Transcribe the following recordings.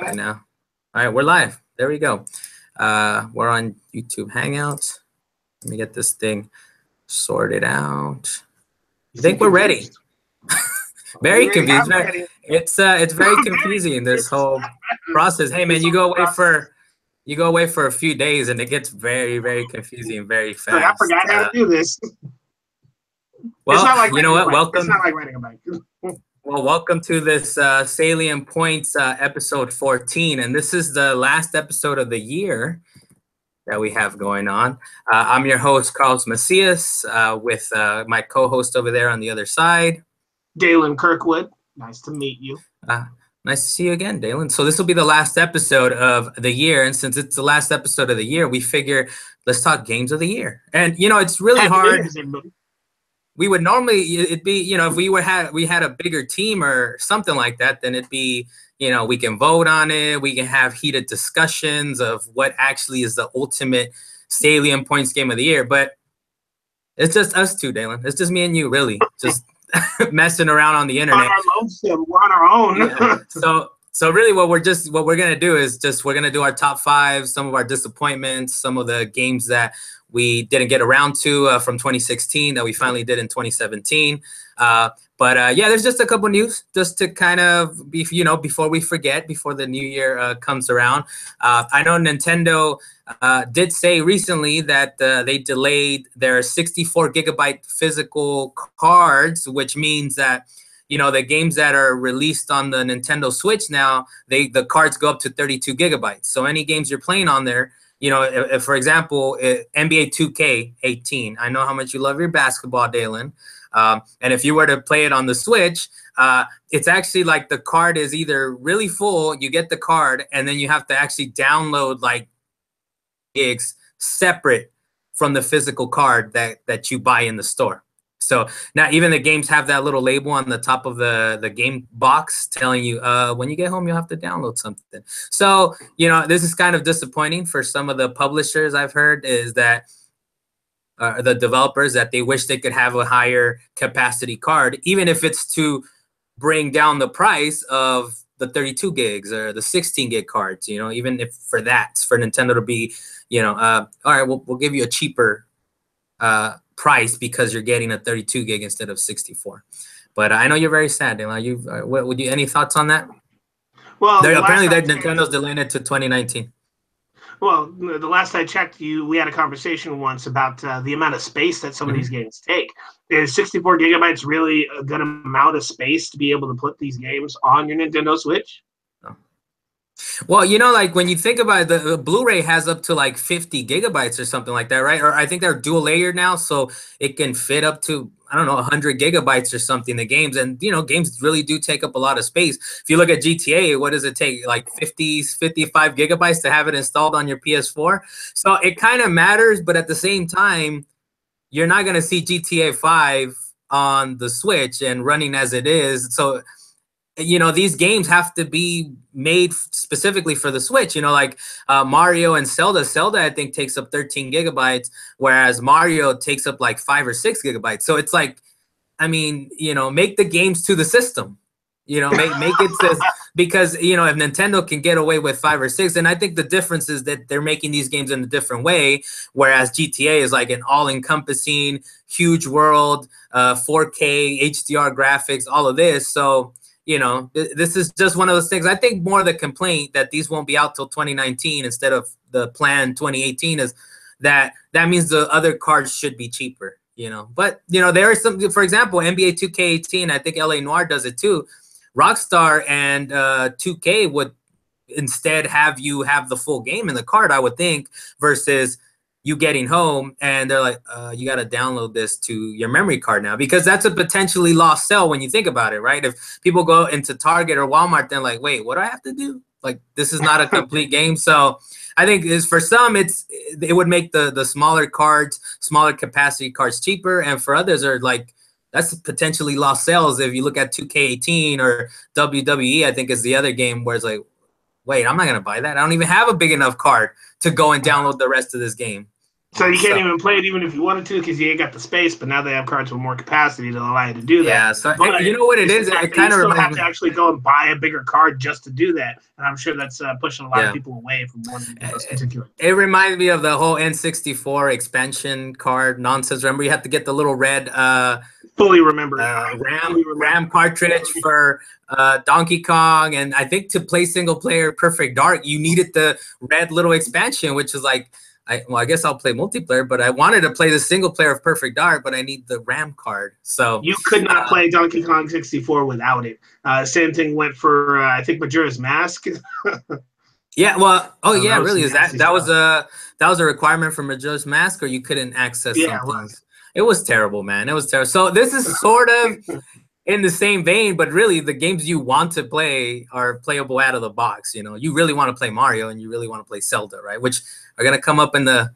right now. All right, we're live. There we go. We're on YouTube Hangouts. Let me get this thing sorted out. I think we're ready. Very confused. It's very confusing, this whole process. Hey man, you go away for a few days and it gets very, very confusing very fast. I forgot how to do this. Well, like you know what? Welcome. It's not like riding a bike. Well, welcome to this Salient Points episode 14, and this is the last episode of the year that we have going on. I'm your host, Carlos Macias, with my co-host over there on the other side, Dalan Kirkwood. Nice to meet you. Nice to see you again, Dalan. So this will be the last episode of the year, and since it's the last episode of the year, we figure let's talk games of the year. And you know, it's really hard. We would normally, it'd be, you know, if we had a bigger team or something like that, then it'd be, you know, we can vote on it. We can have heated discussions of what actually is the ultimate Salient Points game of the year. But it's just us two, Dalan. It's just me and you, really, just messing around on the internet. We're on our own. Yeah. So really what we're going to do is we're going to do our top five, some of our disappointments, some of the games that we didn't get around to from 2016 that we finally did in 2017. Yeah, there's just a couple news just to kind of be, you know, before we forget, before the new year comes around. I know Nintendo did say recently that they delayed their 64 gigabyte physical cards, which means that, you know, the games that are released on the Nintendo Switch now, the cards go up to 32 gigabytes. So any games you're playing on there, you know, if, for example, NBA 2K18, I know how much you love your basketball, Dalan. And if you were to play it on the Switch, it's actually like the card is either really full, you get the card, and then you have to actually download like gigs separate from the physical card that you buy in the store. So now even the games have that little label on the top of the game box telling you when you get home, you'll have to download something. So, you know, this is kind of disappointing for some of the publishers I've heard is that the developers that they wish they could have a higher capacity card, even if it's to bring down the price of the 32 gigs or the 16 gig cards, you know, even if for Nintendo to be, you know, all right, we'll give you a cheaper price because you're getting a 32 gig instead of 64. But I know you're very sad, Dalan. Any thoughts on that? Well, apparently Nintendo's delaying it to 2019. Well, the last I checked, we had a conversation once about the amount of space that some of these games take. Is 64 gigabytes really a good amount of space to be able to put these games on your Nintendo Switch? Well, you know, like when you think about it, the Blu-ray has up to like 50 gigabytes or something like that, right? Or I think they're dual layered now, so it can fit up to, I don't know, 100 gigabytes or something, the games. And, you know, games really do take up a lot of space. If you look at GTA, what does it take? Like 55 gigabytes to have it installed on your PS4? So it kind of matters, but at the same time, you're not going to see GTA 5 on the Switch and running as it is. So, you know, these games have to be made specifically for the Switch, you know, like Mario and Zelda. Zelda, I think, takes up 13 gigabytes, whereas Mario takes up like 5 or 6 gigabytes. So it's like, I mean, you know, make the games to the system, you know, make it says, because, you know, if Nintendo can get away with 5 or 6, and I think the difference is that they're making these games in a different way, whereas GTA is like an all-encompassing, huge world, 4K, HDR graphics, all of this. So, you know, this is just one of those things. I think more the complaint that these won't be out till 2019 instead of the plan 2018 is that means the other cards should be cheaper, you know. But, you know, there is some, for example, NBA 2K18, I think LA Noire does it too. Rockstar and 2K would instead have you have the full game in the card, I would think, versus you getting home and they're like, you got to download this to your memory card now, because that's a potentially lost sale when you think about it, right? If people go into Target or Walmart, then like, wait, what do I have to do? Like, this is not a complete game. So I think is for some, it would make the smaller cards, smaller capacity cards cheaper. And for others are like, that's potentially lost sales. If you look at 2K18 or WWE, I think is the other game where it's like, wait, I'm not going to buy that. I don't even have a big enough card to go and download the rest of this game. So you can't even play it even if you wanted to because you ain't got the space. But now they have cards with more capacity to allow you to do that. Yeah, so But you know what it is? It kind of still have reminds to me. actually go and buy a bigger card just to do that, and I'm sure that's pushing a lot of Yeah. people away from wanting to do those particular. It reminds me of the whole N64 expansion card nonsense. Remember, you have to get the little red Fully remember. RAM cartridge for Donkey Kong, and I think to play single player Perfect Dark, you needed the red little expansion, which is like, I guess I'll play multiplayer, but I wanted to play the single player of Perfect Dark, but I need the RAM card. So you could not play Donkey Kong 64 without it. Same thing went for I think Majora's Mask. Yeah, well, yeah, that really, is that stuff. was a requirement for Majora's Mask, or you couldn't access some It things? It was terrible, man. It was terrible. So this is sort of in the same vein, but really the games you want to play are playable out of the box. You know, you really want to play Mario and you really want to play Zelda, right? Which are gonna come up in the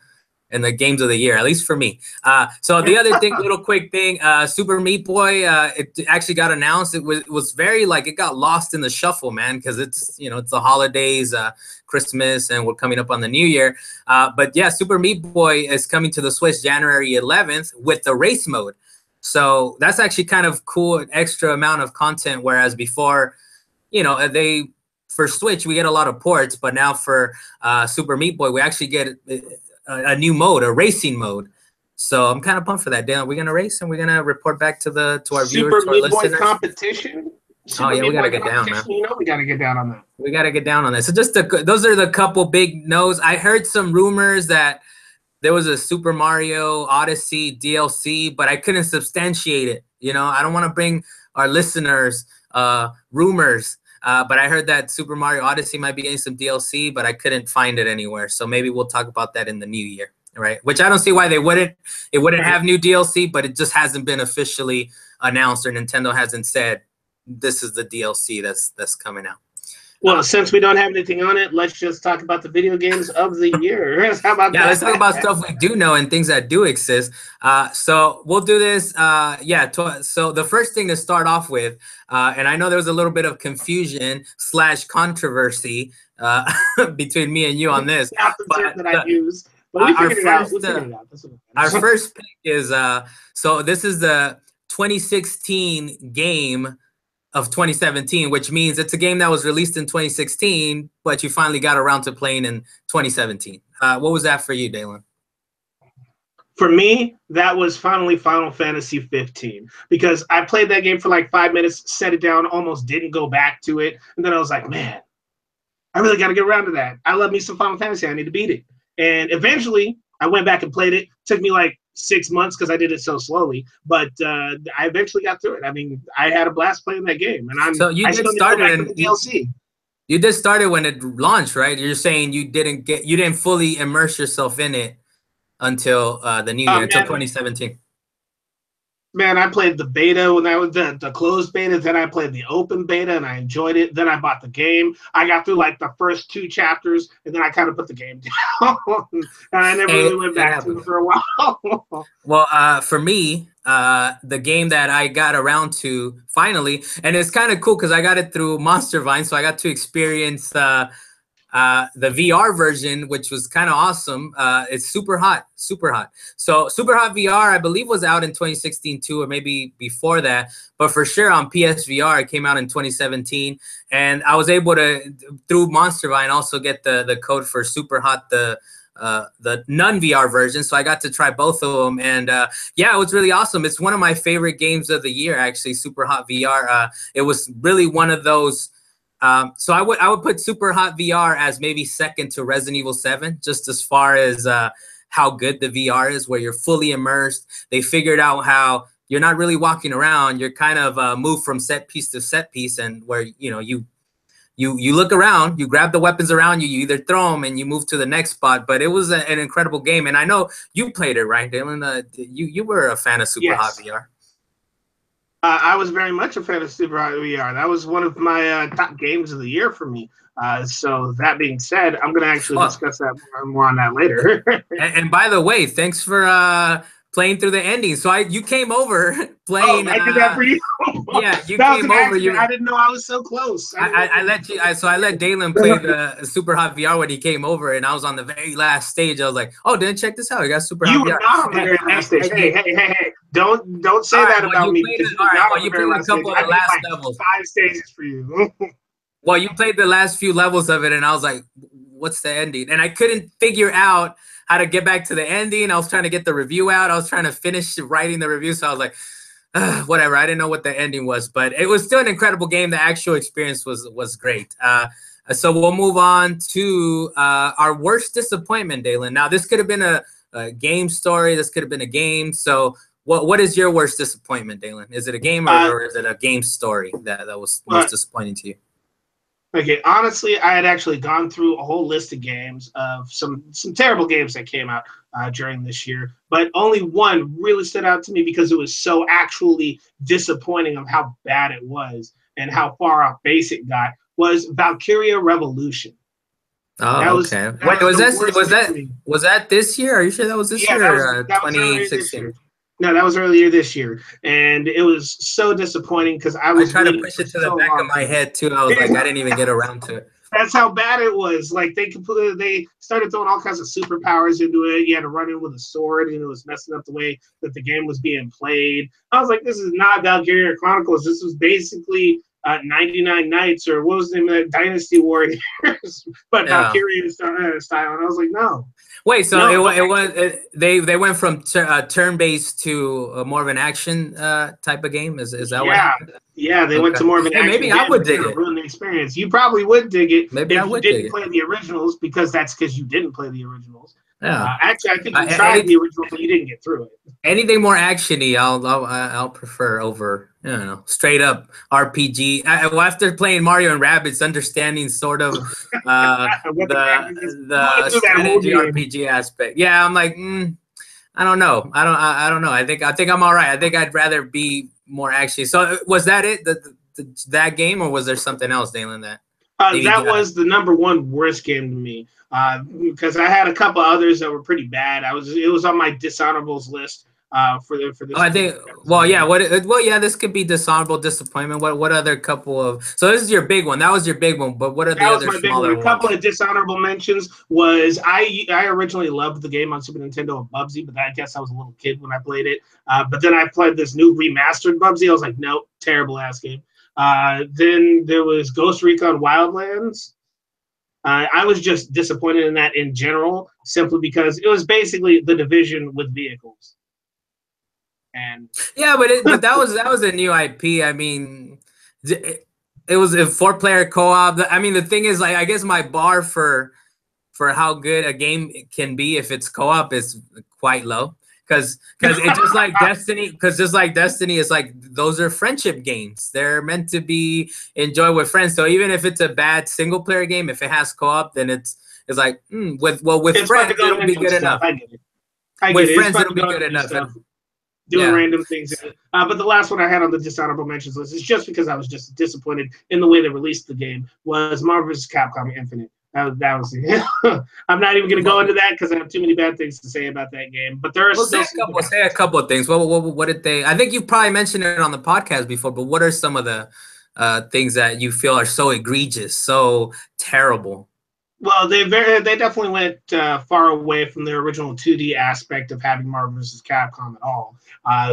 games of the year, at least for me. So the other thing, little quick thing, Super Meat Boy, it actually got announced. It was very like, it got lost in the shuffle, man, because it's, you know, it's the holidays, Christmas, and we're coming up on the New Year. But yeah, Super Meat Boy is coming to the Switch January 11th with the race mode. So that's actually kind of cool, an extra amount of content, whereas before, you know, for Switch, we get a lot of ports, but now for Super Meat Boy, we actually get a new mode, a racing mode. So I'm kind of pumped for that. Dan, we're gonna race and we're gonna report back to our viewers, to our listeners. Competition. Oh yeah, we gotta get down, man. You know, we gotta get down on that. We gotta get down on that. So just those are the couple big no's. I heard some rumors that there was a Super Mario Odyssey DLC, but I couldn't substantiate it. You know, I don't want to bring our listeners rumors. But I heard that Super Mario Odyssey might be getting some DLC, but I couldn't find it anywhere. So maybe we'll talk about that in the new year, right? Which I don't see why they wouldn't. It wouldn't have new DLC, but it just hasn't been officially announced, or Nintendo hasn't said this is the DLC that's coming out. Well, since we don't have anything on it, let's just talk about the video games of the year. How about that? Yeah, let's talk about stuff we do know and things that do exist. So we'll do this. So the first thing to start off with, and I know there was a little bit of confusion / controversy between me and you on this. Not the term that I use, but we figured it out. Our first pick is so this is the 2016 game of 2017, which means it's a game that was released in 2016, but you finally got around to playing in 2017. What was that for you, Dalan? For me, that was finally Final Fantasy 15, because I played that game for like 5 minutes, set it down, almost didn't go back to it, and then I was like, man, I really got to get around to that. I love me some Final Fantasy. I need to beat it. And eventually, I went back and played it. It took me like 6 months because I did it so slowly, but I eventually got through it. I mean, I had a blast playing that game, and so you did start it in DLC. You did start it when it launched, right? You're saying you didn't fully immerse yourself in it until the new year, until 2017. Man, I played the beta when that was the closed beta. Then I played the open beta, and I enjoyed it. Then I bought the game. I got through like the first 2 chapters, and then I kind of put the game down. And I never really went back to it for a while. Well, for me, the game that I got around to finally, and it's kind of cool because I got it through Monster Vine, so I got to experience the VR version, which was kind of awesome. It's super hot. So Super Hot VR, I believe, was out in 2016 too, or maybe before that. But for sure on PSVR, it came out in 2017. And I was able to, through Monster Vine, also get the code for Super Hot, the non-VR version. So I got to try both of them. And yeah, it was really awesome. It's one of my favorite games of the year, actually, Super Hot VR. It was really one of those. So I would put Super Hot VR as maybe second to Resident Evil 7, just as far as how good the VR is, where you're fully immersed. They figured out how you're not really walking around. You're kind of moved from set piece to set piece, and where you look around, you grab the weapons around you, you either throw them and you move to the next spot. But it was an incredible game, and I know you played it, right, Dalan? You were a fan of Super Hot VR. I was very much a fan of Super Hot VR. That was one of my top games of the year for me. So that being said, I'm going to actually discuss that more on that later. and by the way, thanks for playing through the ending. So you came over Oh, playing. I did that for you. Yeah, you That was came an over. accident. I didn't know I was so close. I let you. So I let Dalan play the Super Hot VR when he came over, and I was on the very last stage. I was like, "Oh, then check this out. I got Super You Hot were VR." not on the very last stage. Hey. Don't say all right. that Well, about you me played because it. you All were right. not Well, on the you very played a last stage. couple of I the did last like levels. 5 stages for you. Well, you played the last few levels of it, and I was like, "What's the ending?" And I couldn't figure out how to get back to the ending. I was trying to get the review out. I was trying to finish writing the review, so I was like, whatever. I didn't know what the ending was, but it was still an incredible game. The actual experience was great. So we'll move on to our worst disappointment, Dalan. Now, this could have been a game story. This could have been a game. So what is your worst disappointment, Dalan? Is it a game or is it a game story that was most disappointing to you? Okay, honestly, I had actually gone through a whole list of games of some terrible games that came out during this year, but only one really stood out to me because it was so actually disappointing of how bad it was and how far off base it got. Was Valkyria Revolution. Oh, okay. Wait, was that this year? Are you sure that was this Yeah, year or that was earlier this 2016? year. No, that was earlier this year, and it was so disappointing because I I was tried to waiting push for it to the so back of long. my head too. I was like, I didn't even get around to it. That's how bad it was. Like they started throwing all kinds of superpowers into it. You had to run in with a sword, and it was messing up the way that the game was being played. I was like, this is not Valkyria Chronicles. This was basically 99 Nights, or what was the name of that, Dynasty Warriors, but Yeah. Valkyria style. And I was like, no. Wait, so they went from turn-based to more of an action type of game. Is that what happened? Yeah, they went Okay. to more of an Hey, action maybe I game would to dig kind of it. ruin the experience. You probably would dig it Maybe I if you would dig didn't it. play the originals, because that's because you didn't play the originals. Yeah. Actually, I think you tried the original, but you didn't get through it. Anything more actiony, I'll prefer over, you know, straight up RPG. Well, after playing Mario and Rabbids, understanding sort of the strategy RPG aspect. Yeah, I'm like, I don't know. I don't know. I think I'm all right. I think I'd rather be more actiony. So was that it? That game, or was there something else, Dalan? That was the number one worst game to me, because I had a couple others that were pretty bad. It was on my dishonorables list for this. I think. Well, yeah. Yeah. This could be dishonorable disappointment. What other couple of? So this is your big one. That was your big one. But what are the other smaller ones? A couple of dishonorable mentions was I originally loved the game on Super Nintendo of Bubsy, but I guess I was a little kid when I played it. But then I played this new remastered Bubsy. I was like, nope, terrible ass game. Then there was Ghost Recon Wildlands. I was just disappointed in that in general, simply because it was basically The Division with vehicles. And yeah, but that was a new IP. I mean, it was a 4-player co-op. I mean, the thing is, like, I guess my bar for how good a game can be if it's co-op is quite low. Because it's just like Destiny. Because just like Destiny, is like those are friendship games. They're meant to be enjoyed with friends. So even if it's a bad single player game, if it has co-op, then it's like with friends it'll be good enough. I get it. With friends it'll be good enough. Doing random things. But the last one I had on the dishonorable mentions list is just because I was just disappointed in the way they released the game, was Marvel vs. Capcom Infinite. That was it. I'm not even going to go into that because I have too many bad things to say about that game. But there are say a couple of things. What did they? I think you've probably mentioned it on the podcast before. But what are some of the things that you feel are so egregious, so terrible? Well, they definitely went far away from their original 2D aspect of having Marvel vs. Capcom at all,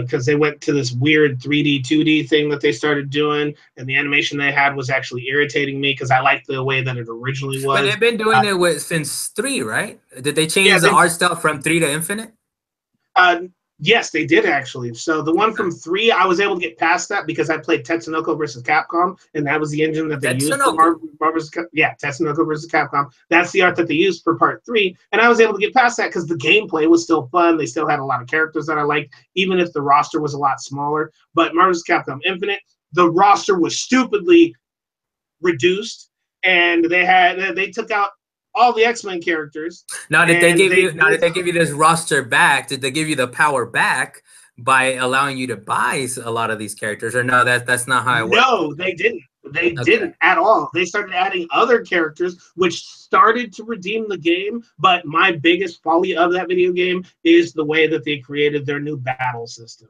because they went to this weird 3D 2D thing that they started doing, and the animation they had was actually irritating me because I liked the way that it originally was. But they've been doing it since 3, right? Did they change the art style from 3 to Infinite? Yes, they did actually. So the one from 3, I was able to get past that because I played Tetsunoko versus Capcom, and that was the engine that they used for Marvel's. Yeah, Tetsunoko versus Capcom. That's the art that they used for Part 3, and I was able to get past that because the gameplay was still fun. They still had a lot of characters that I liked, even if the roster was a lot smaller. But Marvel's Capcom Infinite, the roster was stupidly reduced, and they took out all the X-Men characters. Now, did they give you this roster back? Did they give you the power back by allowing you to buy a lot of these characters, or no? That's not how it works. No, they didn't. They Okay. didn't at all. They started adding other characters, which started to redeem the game. But my biggest folly of that video game is the way that they created their new battle system.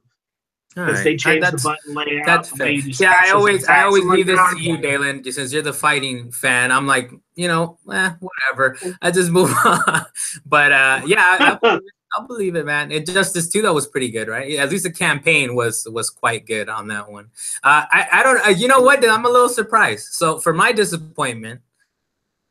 All Because right. they changed the That's button layout, that's the way fair. you do Yeah, I specials and always I attacks. always I'm like, leave this God to you, damn Dalan, since you're the fighting fan. I'm like, whatever. I just move on. But yeah, it. I'll believe it, man. Injustice 2 though was pretty good, right? Yeah, at least the campaign was quite good on that one. I don't. You know what? I'm a little surprised. So for my disappointment,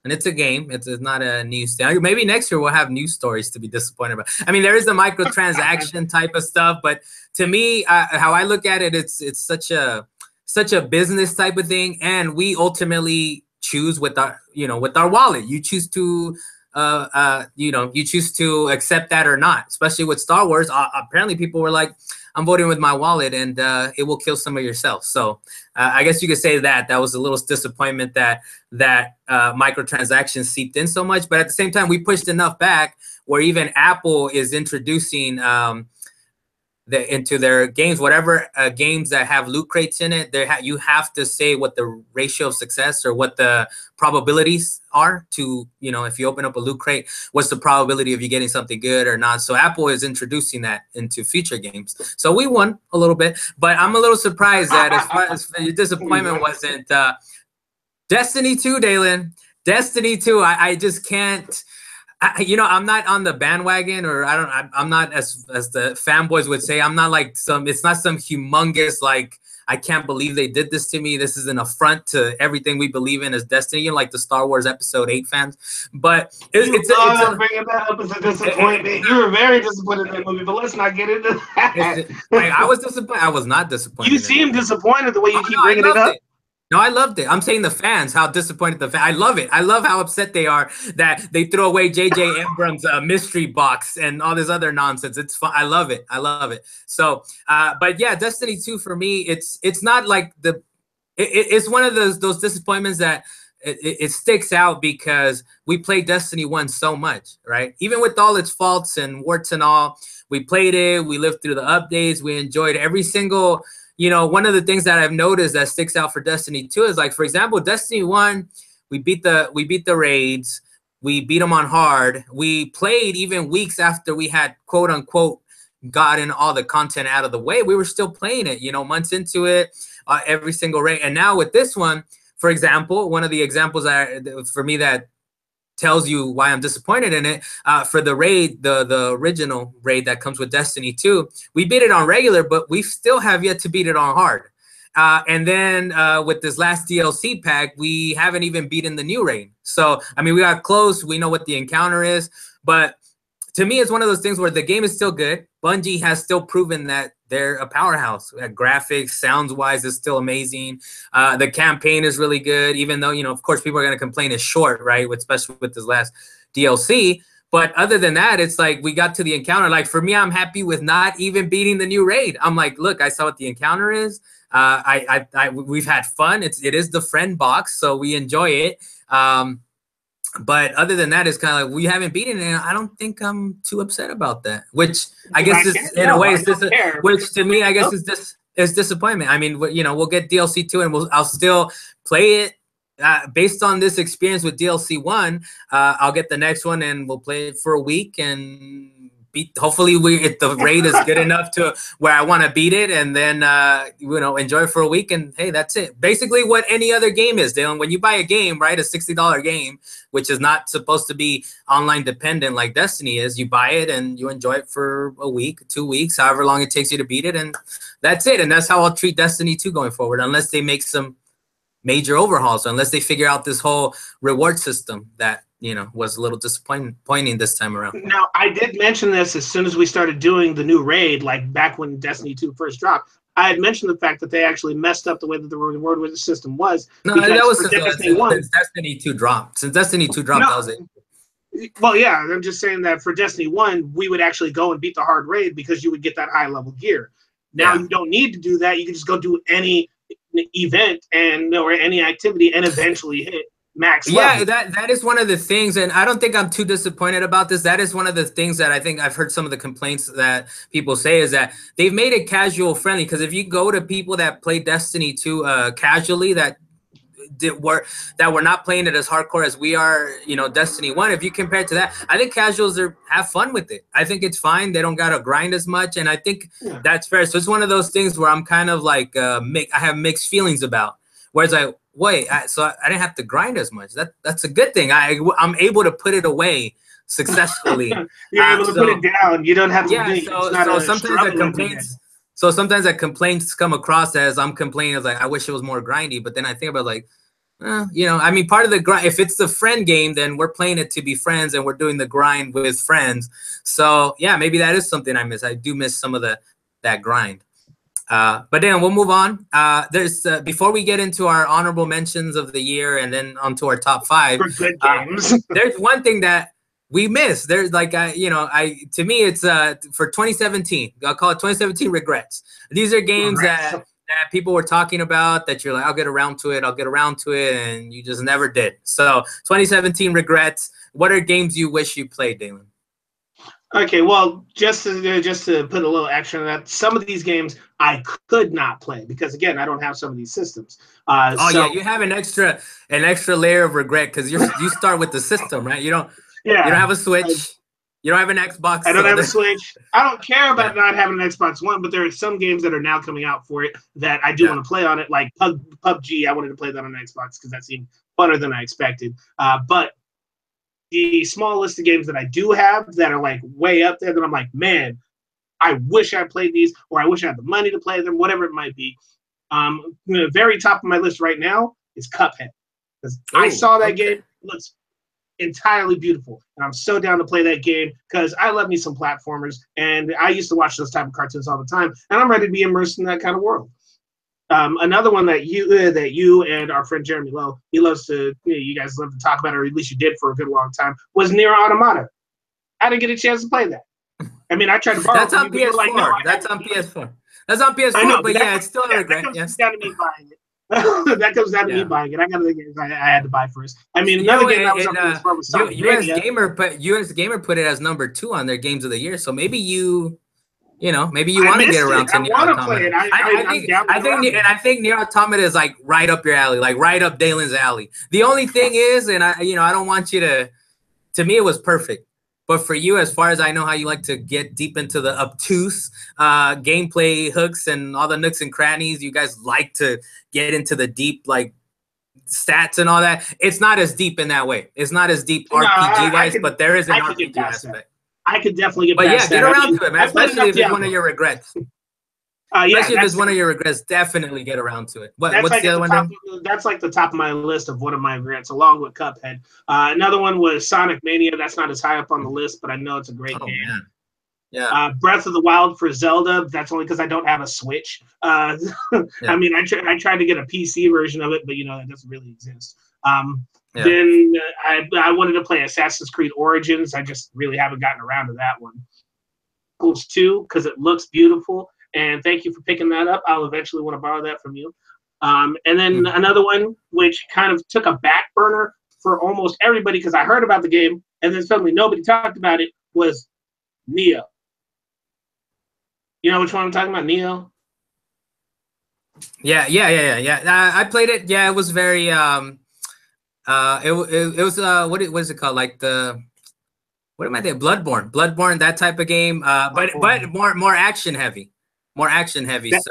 and it's a game. It's not a news thing. Maybe next year we'll have news stories to be disappointed about. I mean, there is the microtransaction type of stuff, but to me, how I look at it, it's such a business type of thing, and we ultimately choose with our with our wallet. You choose to you choose to accept that or not. Especially with Star Wars, apparently people were like, "I'm voting with my wallet," and it will kill some of yourself. So I guess you could say that was a little disappointment that microtransactions seeped in so much. But at the same time, we pushed enough back where even Apple is introducing into their games, whatever games that have loot crates in it, you have to say what the ratio of success or what the probabilities are to, if you open up a loot crate, what's the probability of you getting something good or not. So Apple is introducing that into future games. So we won a little bit, but I'm a little surprised that as far as your disappointment wasn't Destiny 2, Dalan. Destiny 2, I just can't. I'm not on the bandwagon, or I'm not as the fanboys would say. I'm not like it's not some humongous like I can't believe they did this to me. This is an affront to everything we believe in as Destiny, like the Star Wars Episode 8 fans. But Bringing that up as a disappointment. You were very disappointed in that movie, but let's not get into that. I was disappointed. I was not disappointed. You seem disappointed the way you keep no, bringing it up. No, I loved it. I'm saying the fans, how disappointed the fans. I love it. I love how upset they are that they threw away J.J. Abrams' mystery box and all this other nonsense. It's fun. I love it. I love it. So, but yeah, Destiny 2 for me, it's not like it's one of those disappointments that it sticks out because we played Destiny 1 so much, right? Even with all its faults and warts and all, we played it. We lived through the updates. We enjoyed every single. One of the things that I've noticed that sticks out for Destiny 2 is like, for example, Destiny 1, we beat the raids, we beat them on hard. We played even weeks after we had quote unquote gotten all the content out of the way. We were still playing it, months into it, every single raid. And now with this one, for example, one of the examples for me that tells you why I'm disappointed in it. For the raid, the original raid that comes with Destiny 2, we beat it on regular, but we still have yet to beat it on hard. And then with this last DLC pack, we haven't even beaten the new raid. So, I mean, we got close. We know what the encounter is. But to me, it's one of those things where the game is still good. Bungie has still proven that they're a powerhouse. Graphics, sounds-wise, is still amazing. The campaign is really good, even though, of course, people are going to complain it's short, right? Especially with this last DLC. But other than that, it's like we got to the encounter. Like, for me, I'm happy with not even beating the new raid. I'm like, look, I saw what the encounter is. We've had fun. It is the friend box, so we enjoy it. But other than that, it's kind of like we haven't beaten it. And I don't think I'm too upset about that. Which I guess is in a way is which to me I guess is disappointment. I mean, we'll get DLC 2 and I'll still play it based on this experience with DLC 1. I'll get the next one and we'll play it for a week and hopefully if the raid is good enough to where I want to beat it and then enjoy it for a week, and hey, that's it. Basically what any other game is, Dalan. When you buy a game, right, a $60 game, which is not supposed to be online dependent like Destiny is, you buy it and you enjoy it for a week, 2 weeks, however long it takes you to beat it, and that's it. And that's how I'll treat Destiny 2 going forward, unless they make some major overhauls, unless they figure out this whole reward system that was a little disappointing this time around. Now, I did mention this as soon as we started doing the new raid, like back when Destiny 2 first dropped. I had mentioned the fact that they actually messed up the way that the reward system was. No, that was since Destiny 2 dropped. Since Destiny 2 dropped, that was it. Well, yeah, I'm just saying that for Destiny 1, we would actually go and beat the hard raid because you would get that high-level gear. Now, you don't need to do that. You can just go do any event or any activity and eventually hit max level. That is one of the things, and I don't think I'm too disappointed about this. That is one of the things that I think I've heard some of the complaints that people say is that they've made it casual friendly, because if you go to people that play Destiny 2 casually, that that were not playing it as hardcore as we are, Destiny 1, if you compare it to that, I think casuals have fun with it. I think it's fine. They don't got to grind as much, and I think that's fair. So it's one of those things where I'm kind of like I have mixed feelings about. Whereas wait, so I didn't have to grind as much. That's a good thing. I'm able to put it away successfully. You're able to put it down. You don't have to. Yeah. So sometimes that complaints come across as I'm complaining as like I wish it was more grindy. But then I think about like, I mean, part of the grind. If it's the friend game, then we're playing it to be friends, and we're doing the grind with friends. So yeah, maybe that is something I miss. I do miss some of that grind. But then we'll move on. There's before we get into our honorable mentions of the year and then onto our top 5 for good games. There's one thing that we missed. There's like to me it's for 2017. I'll call it 2017 regrets. These are games that people were talking about that you're like, I'll get around to it, and you just never did. So 2017 regrets. What are games you wish you played, Dalan? Okay, well, just to put a little extra on that, some of these games I could not play because again, I don't have some of these systems. Yeah, you have an extra layer of regret because you start with the system, right? You don't have a Switch. You don't have an Xbox. I don't have a Switch. I don't care about not having an Xbox One, but there are some games that are now coming out for it that I do want to play on it, like PUBG. I wanted to play that on Xbox because that seemed funner than I expected. But the small list of games that I do have that are like way up there that I'm like, man, I wish I played these, or I wish I had the money to play them, whatever it might be. The very top of my list right now is Cuphead. Because I saw that game, it looks entirely beautiful. And I'm so down to play that game because I love me some platformers. And I used to watch those type of cartoons all the time. And I'm ready to be immersed in that kind of world. Another one that you and our friend Jeremy Lowe, he loves to, you guys love to talk about, or at least you did for a good long time, was Nier Automata. I didn't get a chance to play that. I mean, I tried to borrow. That's on PS4. Like, no, That's on PS4. That's on PS4. I know, but yeah, it's still a regret. That comes down to me buying it. That comes down to me buying it. I got other games I had to buy first. I mean, another game that was on PS4 was Sonic Mania. US Gamer put it as number 2 on their games of the year. So maybe you maybe you want to get around to Nier Automata. I think Nier Automata is like right up your alley, like right up Dalan's alley. The only thing is, and I don't want you to me, it was perfect. But for you, as far as I know how you like to get deep into the obtuse gameplay hooks and all the nooks and crannies, you guys like to get into the deep, like, stats and all that. It's not as deep in that way. It's not as deep RPG-wise, but there is an RPG aspect. I could definitely get past that. Get around to it, man. Especially if it's one of your regrets. Especially if it's one of your regrets, definitely get around to it. What's the other one? That's like the top of my list of one of my regrets, along with Cuphead. Another one was Sonic Mania. That's not as high up on the list, but I know it's a great game. Man. Yeah. Breath of the Wild for Zelda. That's only because I don't have a Switch. I mean, I tried to get a PC version of it, but that doesn't really exist. Then I wanted to play Assassin's Creed Origins. I just really haven't gotten around to that one. Equals 2 because it looks beautiful. And thank you for picking that up. I'll eventually want to borrow that from you. And then another one, which kind of took a back burner for almost everybody because I heard about the game and then suddenly nobody talked about it, was Neo. You know which one I'm talking about, Neo? Yeah. I played it. Yeah, it was very it was what is it called? Like what am I thinking? Bloodborne, that type of game. But more action heavy.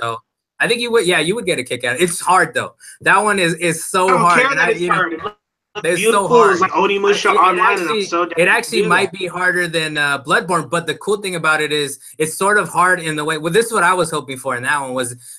So I think you would get a kick out of it. It's hard though. That one is so hard. It's so hard. It's like Onimusha Online. It actually might be harder than Bloodborne, but the cool thing about it is it's sort of hard in the way. Well, this is what I was hoping for in that one.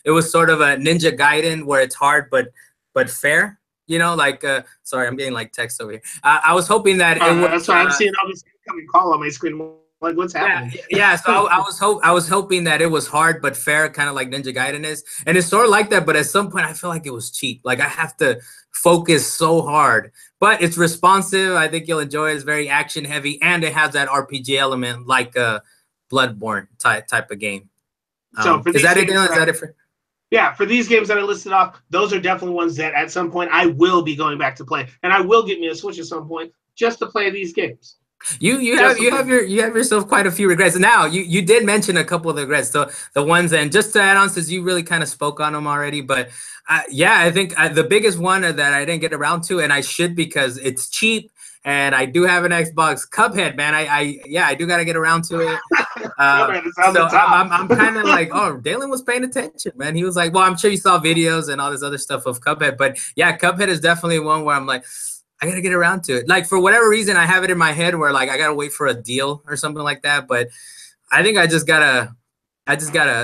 It was sort of a Ninja Gaiden where it's hard but fair. Sorry, I'm getting like text over here. I was hoping that it was. That's why I'm seeing all this incoming call on my screen. Like, what's happening? So I was hoping that it was hard but fair, kind of like Ninja Gaiden is, and it's sort of like that. But at some point, I feel like it was cheap. Like I have to focus so hard, but it's responsive. I think you'll enjoy it. It's very action heavy, and it has that RPG element, like a Bloodborne type of game. So is that it? Is that it for? Yeah, for these games that I listed off, those are definitely ones that at some point I will be going back to play. And I will get me a Switch at some point just to play these games. Just you have yourself quite a few regrets. Now you did mention a couple of the regrets, the ones, and just to add on, since you really kind of spoke on them already, but yeah, I think the biggest one that I didn't get around to, and I should because it's cheap, and I do have an Xbox. Cuphead, man, I do got to get around to it. it's on So the top. I'm kind of like, oh, Dalan was paying attention, man. He was like, well, I'm sure you saw videos and all this other stuff of Cuphead, but yeah, Cuphead is definitely one where I'm like, I gotta get around to it. Like for whatever reason, I have it in my head where like I gotta wait for a deal or something like that. But I think I just gotta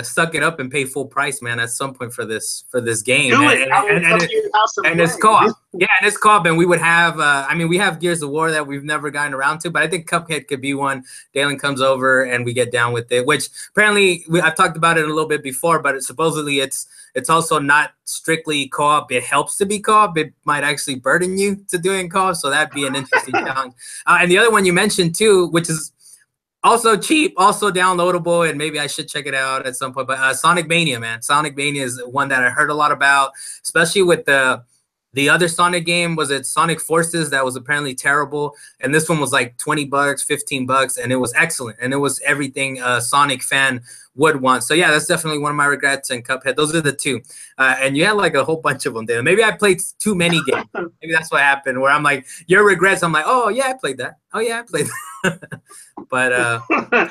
suck it up and pay full price, man, at some point for this game. Do it. I will come to your house and It's co-op. Yeah, and it's co-op, and we would have. I mean, we have Gears of War that we've never gotten around to, but I think Cuphead could be one. Dalan comes over and we get down with it. Which apparently I've talked about it a little bit before, but supposedly it's also not strictly co-op. It helps to be co-op. It might actually burden you to doing co-op, so that'd be an interesting challenge. And the other one you mentioned too, which is also cheap, also downloadable, and maybe I should check it out at some point. But Sonic Mania, man. Sonic Mania is one that I heard a lot about, especially with the other Sonic game. Was it Sonic Forces? That was apparently terrible. And this one was like $20, $15, and it was excellent. And it was everything a Sonic fan would want. So yeah, that's definitely one of my regrets. And Cuphead, those are the two. And you had like a whole bunch of them there. Maybe I played too many games. Maybe that's what happened, where I'm like, your regrets, I'm like, oh yeah, I played that. Oh yeah, I played that. But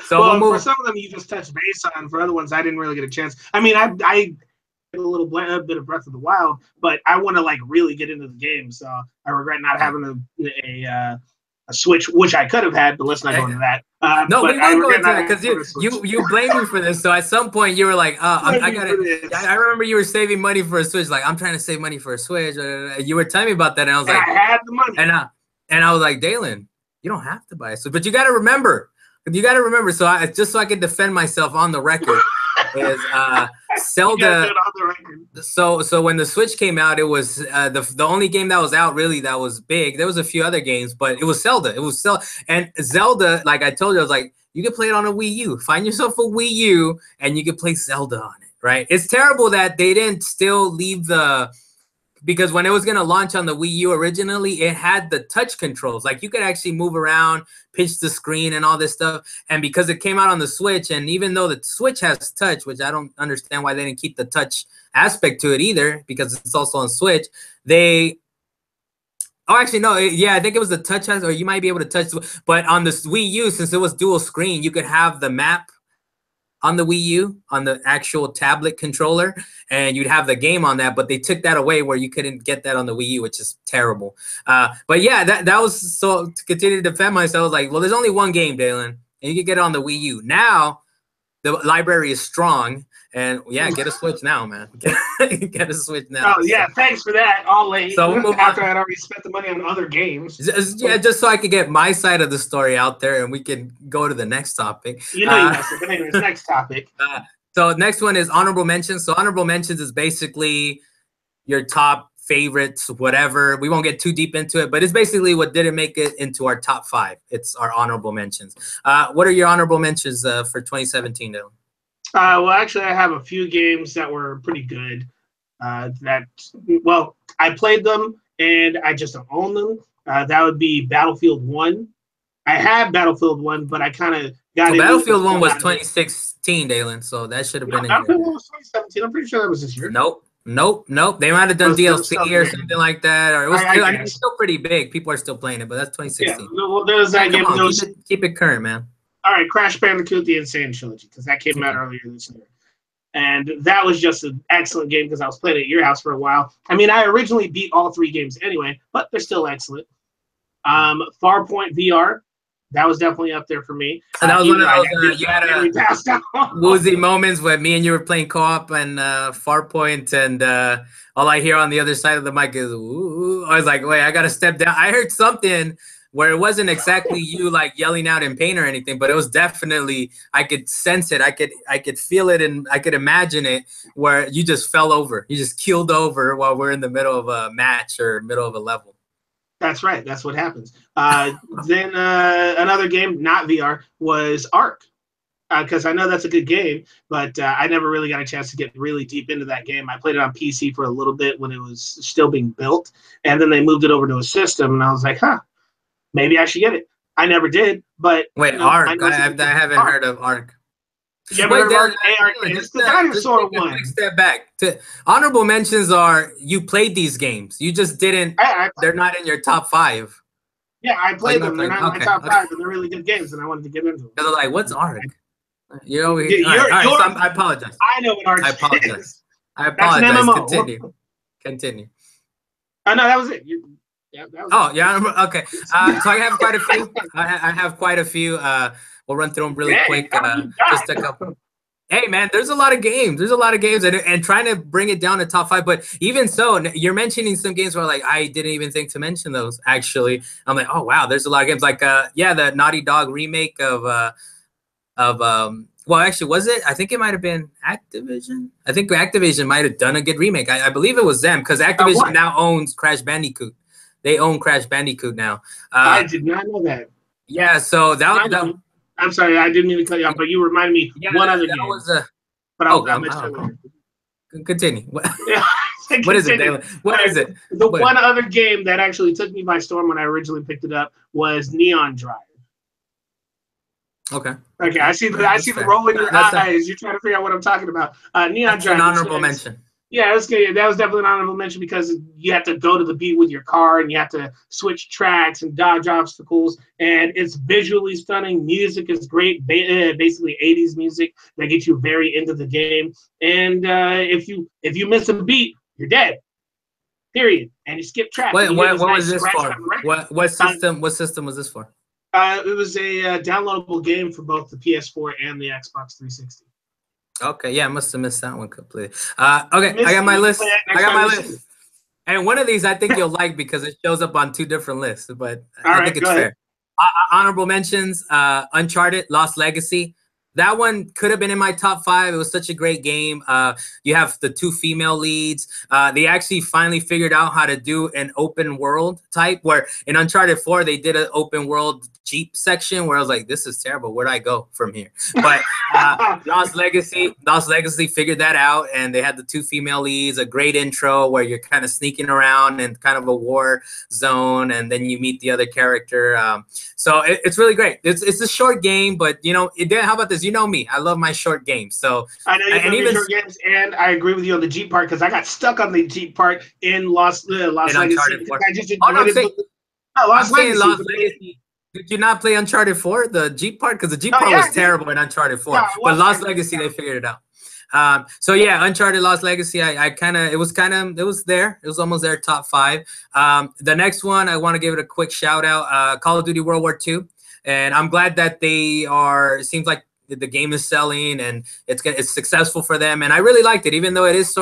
so well, for some of them you just touched base on. For other ones, I didn't really get a chance. I mean, I a little bit of Breath of the Wild, but I want to like really get into the game. So I regret not having a Switch, which I could have had, but let's not go into that. No, but we won't go into that because you blamed me for this. So at some point you were like, I gotta. I remember you were saving money for a Switch. Like, I'm trying to save money for a Switch. You were telling me about that, and I was like, I had the money, and I was like, Dalan, you don't have to buy a Switch, but you got to remember. So so I can defend myself on the record. Is Zelda. So when the Switch came out, it was the only game that was out really that was big. There was a few other games, but it was Zelda. And Zelda, like I told you, I was like, you can play it on a Wii U. Find yourself a Wii U, and you can play Zelda on it. Right? It's terrible that they didn't still leave because when it was going to launch on the Wii U originally, it had the touch controls. Like you could actually move around, pinch the screen and all this stuff. And because it came out on the Switch, and even though the Switch has touch, which I don't understand why they didn't keep the touch aspect to it either, because it's also on Switch, I think it was the touch, or you might be able to touch. But on the Wii U, since it was dual screen, you could have the map on the Wii U, on the actual tablet controller, and you'd have the game on that, but they took that away where you couldn't get that on the Wii U, which is terrible. But yeah, that was, so to continue to defend myself, I was like, well, there's only one game, Dalan, and you can get it on the Wii U. Now, the library is strong, and yeah, get a Switch now, man. Get a Switch now. Oh yeah, thanks for that. All late. So we'll move after I'd already spent the money on other games. Just so I could get my side of the story out there, and we can go to the next topic. You know, but anyways, next topic. So next one is honorable mentions. So honorable mentions is basically your top favorites, whatever. We won't get too deep into it, but it's basically what didn't make it into our top 5. It's our honorable mentions. What are your honorable mentions for 2017, Dylan? Well, actually, I have a few games that were pretty good. I played them and I just don't own them. That would be Battlefield 1. I had Battlefield 1, but I kind of got it. Battlefield 1 was 2016, Dalan, so that should have been. Battlefield 1 was 2017. I'm pretty sure that was this year. Nope. They might have done DLC or something like that, or it was. It's still pretty big. People are still playing it, but that's 2016. Yeah, well, there's that game. Keep it current, man. All right, Crash Bandicoot: The Insane Trilogy, because that came out earlier this year, and that was just an excellent game because I was playing at your house for a while. I mean, I originally beat all 3 games anyway, but they're still excellent. Farpoint VR. That was definitely up there for me. And that was one of those, you had woozy moments where me and you were playing co-op and Farpoint, and all I hear on the other side of the mic is, ooh. I was like, wait, I got to step down. I heard something where it wasn't exactly you like yelling out in pain or anything, but it was definitely, I could sense it. I could feel it, and I could imagine it, where you just fell over. You just keeled over while we're in the middle of a match or middle of a level. That's right. That's what happens. Then another game, not VR, was Ark. Because I know that's a good game, but I never really got a chance to get really deep into that game. I played it on PC for a little bit when it was still being built, and then they moved it over to a system, and I was like, maybe I should get it. I never did, but Wait, you know, I Ark. know some I people. haven't Arc. heard of Ark. You ever Wait, heard of Arc? Dylan, Arc? Dylan, It's the dinosaur take a quick one. step back. Honorable mentions are you played these games. You just didn't. I They're not in your top five. Yeah, I Oh, you played might them. play They're them. not in my Okay, top okay. five, but they're really good games, and I wanted to get into them. They're like, what's Ark? You know, all You're, right. So you're, I apologize. I know what Arc I apologize. is. I That's an apologize. MMO. Continue. Oh no, that was it. Yeah, that was Oh, it. yeah. Okay. So I have quite a few. I have quite a few. We'll run through them really Dang, quick. how many you Just a got? couple. Hey, man, there's a lot of games. There's a lot of games, and trying to bring it down to top five. But even so, you're mentioning some games where like I didn't even think to mention those. Actually, I'm like, oh wow, there's a lot of games. Like, yeah, the Naughty Dog remake of well, actually, was it? I think it might have been Activision. I think Activision might have done a good remake. I believe it was them because Activision now owns Crash Bandicoot. They own Crash Bandicoot now. I did not know that. Yeah, so that I'm sorry, I didn't mean to cut you off, but you reminded me one other game. Was but I'll mention it later. Continue. Yeah, what is it, Dalan? What is it? One other game that actually took me by storm when I originally picked it up was Neon Drive. Okay. Okay, I see the roll in your eyes. You're trying to figure out what I'm talking about. Neon Drive. An honorable mention. Yeah, that was good. That was definitely an honorable mention because you have to go to the beat with your car and you have to switch tracks and dodge obstacles. And it's visually stunning. Music is great, basically 80s music that gets you very into the game. And if you miss a beat, you're dead. Period. And you skip tracks. What was this for? What system? What system was this for? It was a downloadable game for both the PS4 and the Xbox 360. Okay, yeah, I must have missed that one completely. Okay, I got my list. And one of these I think you'll like because it shows up on two different lists, but I think it's fair. Honorable mentions, Uncharted, Lost Legacy. That one could have been in my top five. It was such a great game. You have the two female leads. They actually finally figured out how to do an open world type where in Uncharted 4, they did an open world Jeep section where I was like, this is terrible. Where'd I go from here? But Lost Legacy figured that out. And they had the two female leads, a great intro where you're kind of sneaking around in kind of a war zone. And then you meet the other character. So it's really great. It's a short game, but you know, how about this? You know me, I love my short games. So I know you love your short games, and I agree with you on the Jeep part because I got stuck on the Jeep part in Lost Legacy. I just Lost Legacy. Did you not play Uncharted 4, the Jeep part? Because the Jeep part was terrible in Uncharted 4. But Lost Legacy, they figured it out. So yeah, Uncharted Lost Legacy, it was there. It was almost there, top five. The next one, I want to give it a quick shout out, Call of Duty World War II. And I'm glad that it seems like the game is selling and it's successful for them. And I really liked it, even though it is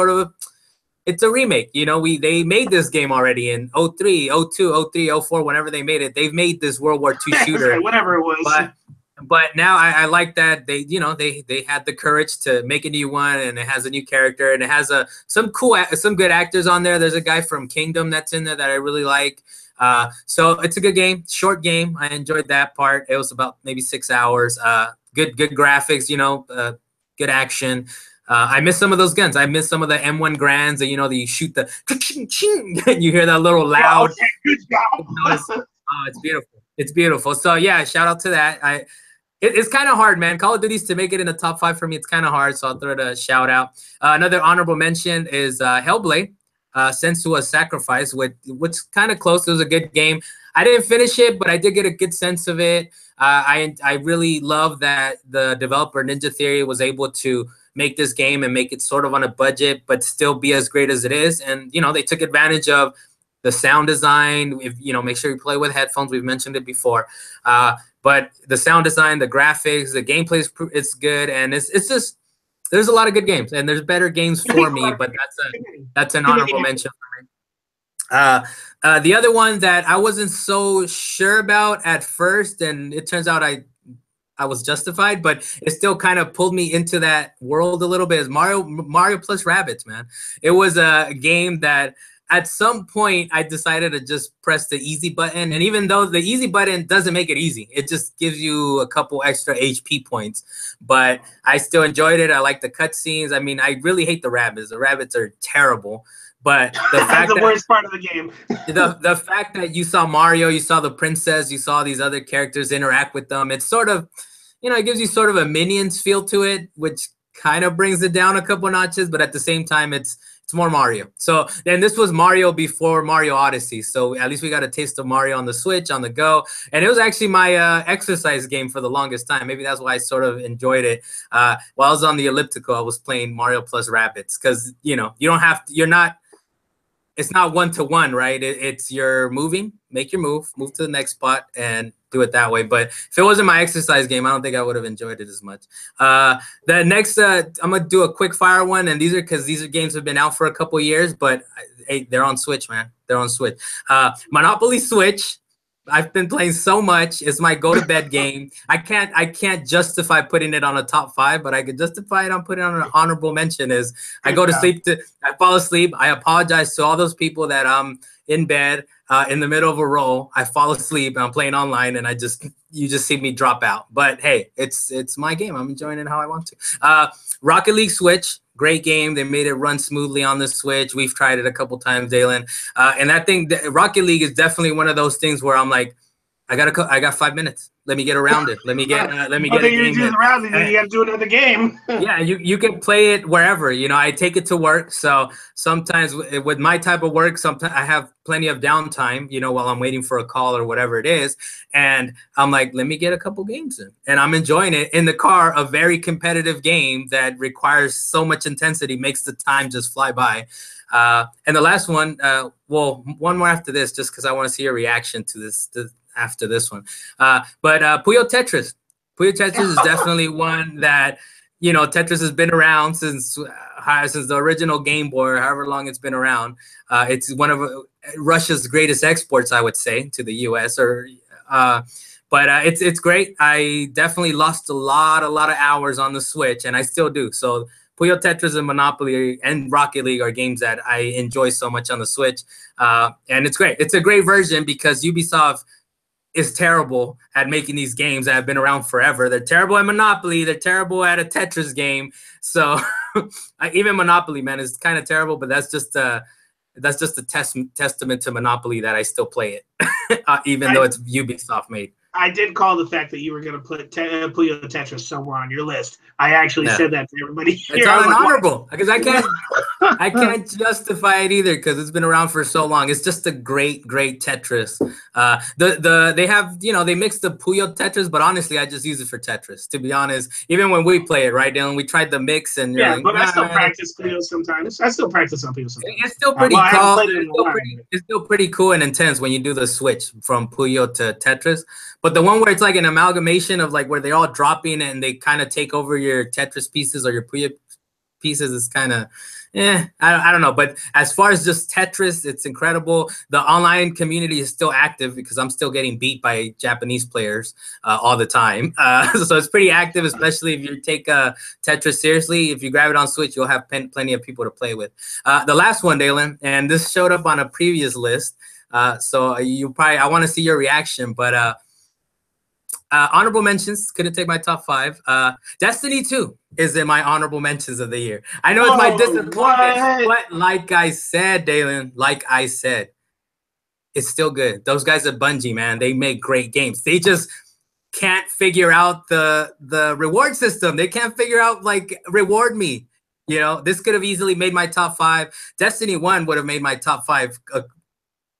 it's a remake. You know, they made this game already in 03, 02, 03, 04, whenever they made it. They've made this World War II shooter. Whatever it was. But now I like that they had the courage to make a new one, and it has a new character, and it has some good actors on there. There's a guy from Kingdom that's in there that I really like. So it's a good game, short game. I enjoyed that part. It was about maybe 6 hours. Good graphics, good action. I miss some of those guns. I miss some of the M1 Grands that, that you shoot the and you hear that little loud. Okay, good job. Oh, it's beautiful. It's beautiful. So yeah, shout out to that. It's kind of hard, man. Call of Duty's to make it in the top five for me. It's kind of hard, so I'll throw it a shout out. Another honorable mention is Hellblade, Senua's Sacrifice, which kind of close. It was a good game. I didn't finish it, but I did get a good sense of it. I really love that the developer Ninja Theory was able to make this game and make it sort of on a budget, but still be as great as it is. And, they took advantage of the sound design. Make sure you play with headphones. We've mentioned it before. But the sound design, the graphics, the gameplay is good. And it's just, there's a lot of good games and there's better games for me, but that's an honorable mention for me. The other one that I wasn't so sure about at first, and it turns out I was justified, but it still kind of pulled me into that world a little bit, is Mario plus Rabbids, man. It was a game that at some point I decided to just press the easy button. And even though the easy button doesn't make it easy, it just gives you a couple extra HP points, but I still enjoyed it. I like the cutscenes. I mean, I really hate the Rabbids. The Rabbids are terrible. But the fact the that worst part of the game. the fact that you saw Mario, you saw the princess, you saw these other characters interact with them, it's sort of, it gives you sort of a Minions feel to it, which kind of brings it down a couple notches, but at the same time, it's more Mario. So then this was Mario before Mario Odyssey. So at least we got a taste of Mario on the Switch, on the go. And it was actually my exercise game for the longest time. Maybe that's why I sort of enjoyed it. While I was on the elliptical, I was playing Mario plus Rabbids because, you don't have to, it's not one-to-one, right? It's you're moving, make your move to the next spot, and do it that way. But if it wasn't my exercise game, I don't think I would have enjoyed it as much. The next, I'm gonna do a quick fire one, and these are games that have been out for a couple years, but hey, they're on Switch, man. They're on Switch. Monopoly Switch. I've been playing so much. It's my go-to-bed game. I can't justify putting it on a top 5, but I could justify it on putting it on an honorable mention. Is I go to sleep, I fall asleep. I apologize to all those people that I'm in bed in the middle of a roll. I fall asleep and I'm playing online, and you just see me drop out. But hey, it's my game. I'm enjoying it how I want to. Rocket League Switch. Great game. They made it run smoothly on the Switch. We've tried it a couple times, Dalan. And that thing, Rocket League is definitely one of those things where I'm like, I got 5 minutes. Let me get around it. Let me get a game in. Around it, you got to do another game. Yeah, you can play it wherever. I take it to work. So sometimes with my type of work, sometimes I have plenty of downtime, while I'm waiting for a call or whatever it is. And I'm like, let me get a couple games in. And I'm enjoying it in the car. A very competitive game that requires so much intensity makes the time just fly by. And the last one, one more after this, just because I want to see your reaction to this after this one. But Puyo Tetris. Puyo Tetris is definitely one that, Tetris has been around since the original Game Boy, or however long it's been around. It's one of Russia's greatest exports, I would say, to the U.S. But it's great. I definitely lost a lot of hours on the Switch, and I still do. So Puyo Tetris and Monopoly and Rocket League are games that I enjoy so much on the Switch. And it's great. It's a great version because Ubisoft is terrible at making these games that have been around forever. They're terrible at Monopoly. They're terrible at a Tetris game. So even Monopoly, man, is kind of terrible, but that's just a testament to Monopoly that I still play it, even though it's Ubisoft made. I did call the fact that you were going to put Puyo Tetris somewhere on your list. I actually said that to everybody here. It's honorable because I can't justify it either because it's been around for so long. It's just a great Tetris. They have they mix the Puyo Tetris, but honestly, I just use it for Tetris. To be honest, even when we play it, right, Dylan, we tried the mix and but I still practice Puyo sometimes. I still practice on Puyo sometimes. It's still pretty cool. It's still pretty cool and intense when you do the switch from Puyo to Tetris. But the one where it's like an amalgamation of like where they're all dropping and they kind of take over your Tetris pieces or your Puyo pieces is kind of, I don't know. But as far as just Tetris, it's incredible. The online community is still active because I'm still getting beat by Japanese players all the time. So it's pretty active, especially if you take Tetris seriously. If you grab it on Switch, you'll have plenty of people to play with. The last one, Dalan, and this showed up on a previous list. So I want to see your reaction, but honorable mentions, couldn't take my top 5. Destiny 2 is in my honorable mentions of the year. I know it's my disappointment, but like I said, Dalan, it's still good. Those guys at Bungie, man, they make great games. They just can't figure out the reward system. They can't figure out, like, reward me. This could have easily made my top 5. Destiny 1 would have made my top 5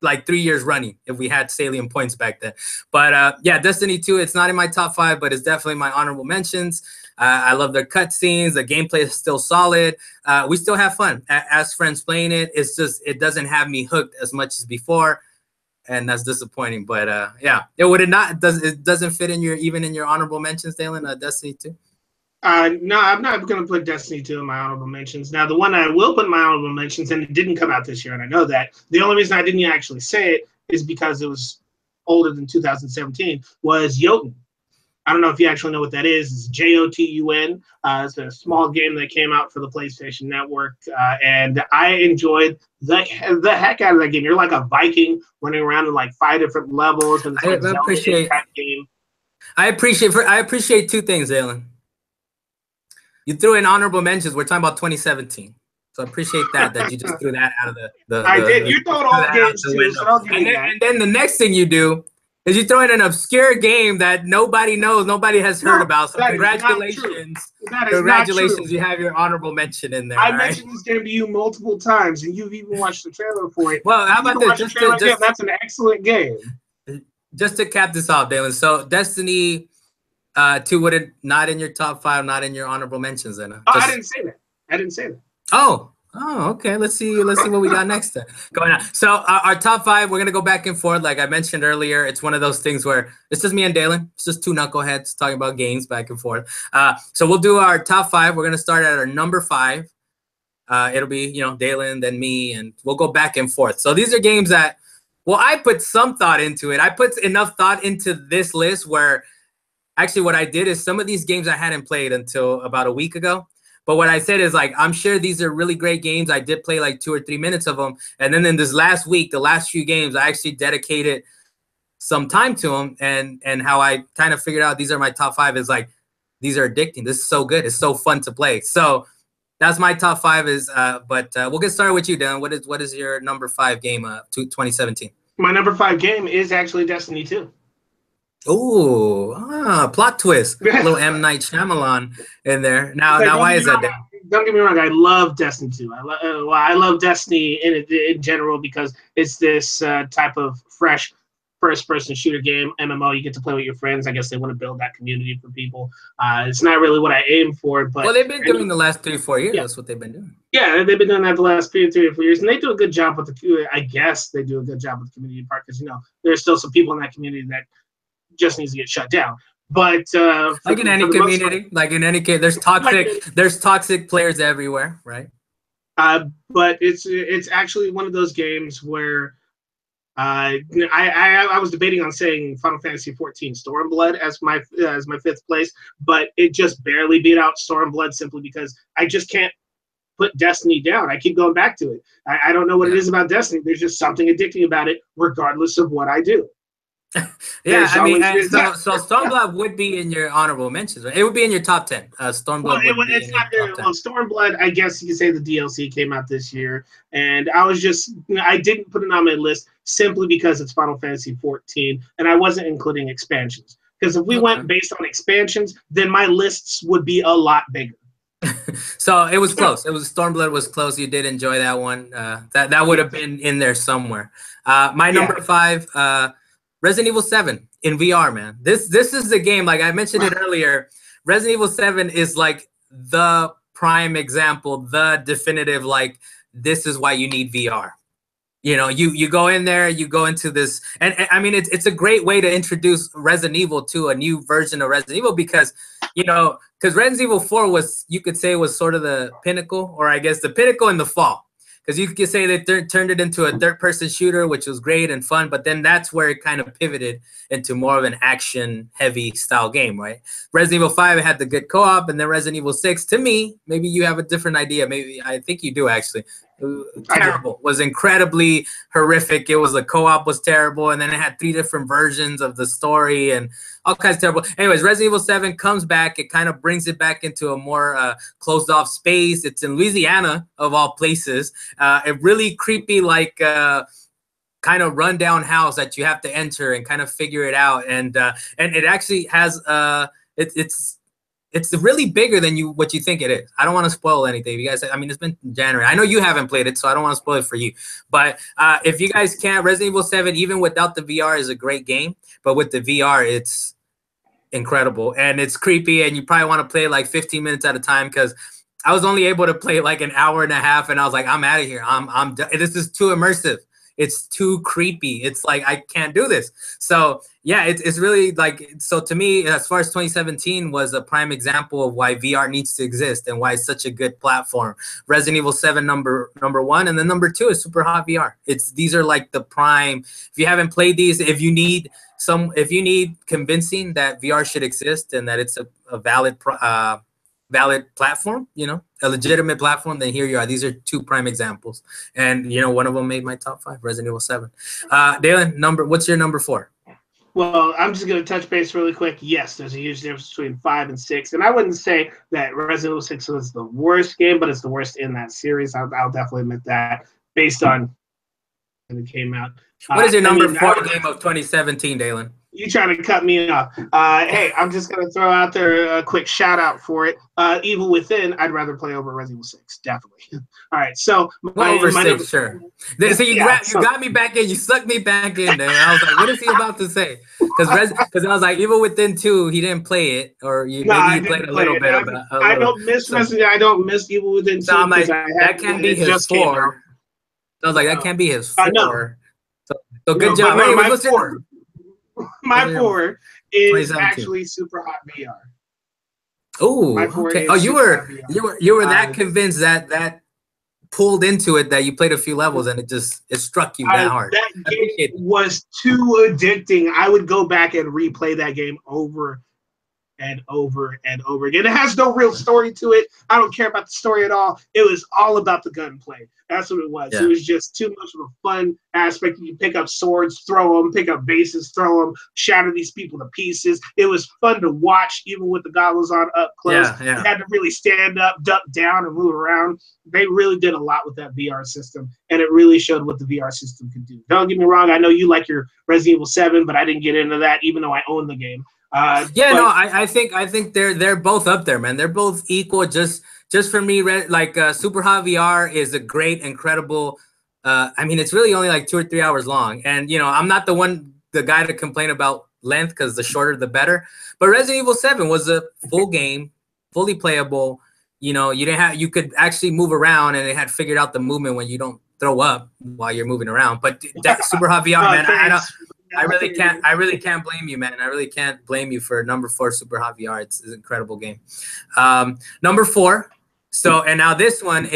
like 3 years running if we had Salient points back then. But yeah, Destiny 2, it's not in my top 5, but it's definitely my honorable mentions. I love their cutscenes. The gameplay is still solid. We still have fun as friends playing it. It's just, it doesn't have me hooked as much as before, and that's disappointing. But yeah, it doesn't fit in even in your honorable mentions, Dalan, Destiny 2? No, I'm not going to put Destiny 2 in my honorable mentions. Now, the one I will put in my honorable mentions, and it didn't come out this year, and I know that. The only reason I didn't actually say it is because it was older than 2017, was Jotun. I don't know if you actually know what that is. It's Jotun. It's a small game that came out for the PlayStation Network, and I enjoyed the heck out of that game. You're like a Viking running around in like 5 different levels. And I appreciate 2 things, Dalan. You threw in honorable mentions. We're talking about 2017. So I appreciate that you just threw that out of I did. you You're throwing threw all the that out games the too, window. so don't give me that. And then the next thing you do is you throw in an obscure game that nobody knows, nobody has heard No, about. So that is not true. congratulations. That is not true. Congratulations, you have your honorable mention in there. I All right. mentioned this game to you multiple times, and you've even watched the trailer for it. Well, how You need about to this? watch the trailer again. That's an excellent game. Just to cap this off, Dalan. So Destiny 2 wouldn't not in your top 5, not in your honorable mentions, then. Oh, I didn't say that. I didn't say that. Oh, okay. Let's see what we got next going on. So our top 5, we're gonna go back and forth. Like I mentioned earlier, it's one of those things where it's just me and Dalan. It's just two knuckleheads talking about games back and forth. So we'll do our top 5. We're gonna start at our number 5. It'll be Dalan, then me, and we'll go back and forth. So these are games that, well, I put some thought into it. I put enough thought into this list where actually what I did is some of these games I hadn't played until about a week ago. But what I said is, like, I'm sure these are really great games. I did play like 2 or 3 minutes of them. And then in this last week, the last few games, I actually dedicated some time to them. And how I kind of figured out these are my top 5 is like, these are addicting. This is so good. It's so fun to play. So that's my top 5 is, but we'll get started with you, Dan. What is your number 5 game 2017? My number 5 game is actually Destiny 2. Oh, plot twist. A little M. Night Shyamalan in there. Now why is that, Dan? Don't get me wrong. I love Destiny 2. I love Destiny in general because it's this type of fresh first-person shooter game, MMO. You get to play with your friends. I guess they want to build that community for people. It's not really what I aim for, but well, they've been doing the last 3 or 4 years. Yeah. That's what they've been doing. Yeah, they've been doing that the last 3 or 4 years, and they do a good job with the. I guess they do a good job with the community part because there's still some people in that community that just needs to get shut down. But like in any community, like in any case, there's toxic players everywhere, right? But it's actually one of those games where I was debating on saying Final Fantasy XIV Stormblood as my 5th place, but it just barely beat out Stormblood simply because I just can't put Destiny down. I keep going back to it. I don't know what it is about Destiny. There's just something addicting about it, regardless of what I do. Yeah, I mean, so Stormblood would be in your honorable mentions, right? It would be in your top 10. Stormblood. Well, it's not there. Well, Stormblood, I guess you could say the DLC came out this year, and I didn't put it on my list simply because it's Final Fantasy 14, and I wasn't including expansions. Because if we went based on expansions, then my lists would be a lot bigger. So it was close. Stormblood was close. You did enjoy that one. That would have been in there somewhere. My number 5. Resident Evil 7 in VR, man. This is the game, like I mentioned it earlier. Resident Evil 7 is like the prime example, the definitive, like, this is why you need VR. You go in there, you go into this, and I mean, it's a great way to introduce Resident Evil to a new version of Resident Evil because Resident Evil 4 was, you could say, was sort of the pinnacle, or I guess the pinnacle in the fall. Because you could say they turned it into a third-person shooter, which was great and fun, but then that's where it kind of pivoted into more of an action-heavy style game, right? Resident Evil 5 had the good co-op, and then Resident Evil 6, to me, maybe you have a different idea. Maybe I think you do, actually. Terrible. Was incredibly horrific. It was, the co-op was terrible, and then it had 3 different versions of the story and all kinds of terrible. Anyways, Resident Evil 7 comes back. It kind of brings it back into a more closed off space. It's in Louisiana, of all places. A really creepy, like, kind of rundown house that you have to enter and kind of figure it out. And it actually has it's really bigger than what you think it is. I don't want to spoil anything. You guys, I mean, it's been January. I know you haven't played it, so I don't want to spoil it for you. But if you guys can't, Resident Evil 7, even without the VR, is a great game. But with the VR, it's incredible. And it's creepy, and you probably want to play like 15 minutes at a time because I was only able to play like an hour and a half, and I was like, I'm out of here. I'm done. This is too immersive. It's too creepy. It's like, I can't do this. So yeah, it's really like, so to me, as far as 2017 was a prime example of why VR needs to exist and why it's such a good platform. Resident Evil 7 number 1, and then number 2 is Super Hot VR. These are like the prime. If you haven't played these, if you need convincing that VR should exist and that it's a valid platform, a legitimate platform, then here you are. These are 2 prime examples. And, one of them made my top 5, Resident Evil 7. Dalan, what's your number 4? Well, I'm just going to touch base really quick. Yes, there's a huge difference between 5 and 6. And I wouldn't say that Resident Evil 6 was the worst game, but it's the worst in that series. I'll definitely admit that based on when it came out. What is your I number mean, four game of 2017, Dalan? you trying to cut me off. Hey, I'm just going to throw out there a quick shout out for it. Evil Within, I'd rather play over Resident Evil 6, definitely. All right, so Well, over my six, number, sure. So you yeah, you got me back in. You sucked me back in there. I was like, what is he about to say? Because I was like, Evil Within 2, he didn't play it, or no, maybe I he played didn't a play little it. bit about a I little. don't miss So, Resident. I don't miss Evil Within so 2 I'm because like, I had that it can't when be it his just came out. four. So I was like, that can't be his No, four. So good no, but job. no, Anyways, my what's your four, number? What's my your number? four is 2017. actually Super Hot VR. My Oh, four okay. Oh, is Super Hot VR. you were that convinced that pulled into it that you played a few levels and it struck you that hard. That I game appreciate it. was too addicting. I would go back and replay that game over and over and over again. It has no real story to it. I don't care about the story at all. It was all about the gunplay. That's what it was. It Yeah. was just too much of a fun aspect. You pick up swords, throw them, pick up bases, throw them, shatter these people to pieces. It was fun to watch, even with the goggles on up close. Yeah. You had to really stand up, duck down, and move around. They really did a lot with that VR system, and it really showed what the VR system could do. Don't get me wrong. I know you like your Resident Evil 7, but I didn't get into that, even though I own the game. Yeah, no, But I think they're both up there, man. They're both equal. Just for me, like Super Hot VR is a great, incredible. I mean, it's really only like 2 or 3 hours long, and I'm not the guy to complain about length because the shorter the better. But Resident Evil 7 was a full game, fully playable. You could actually move around, and it had figured out the movement when you don't throw up while you're moving around. But that Super Hot VR, man, I don't. I really can't blame you, man. I really can't blame you for number 4 Super Hot VR. It's an incredible game. Number 4. So, and now this one,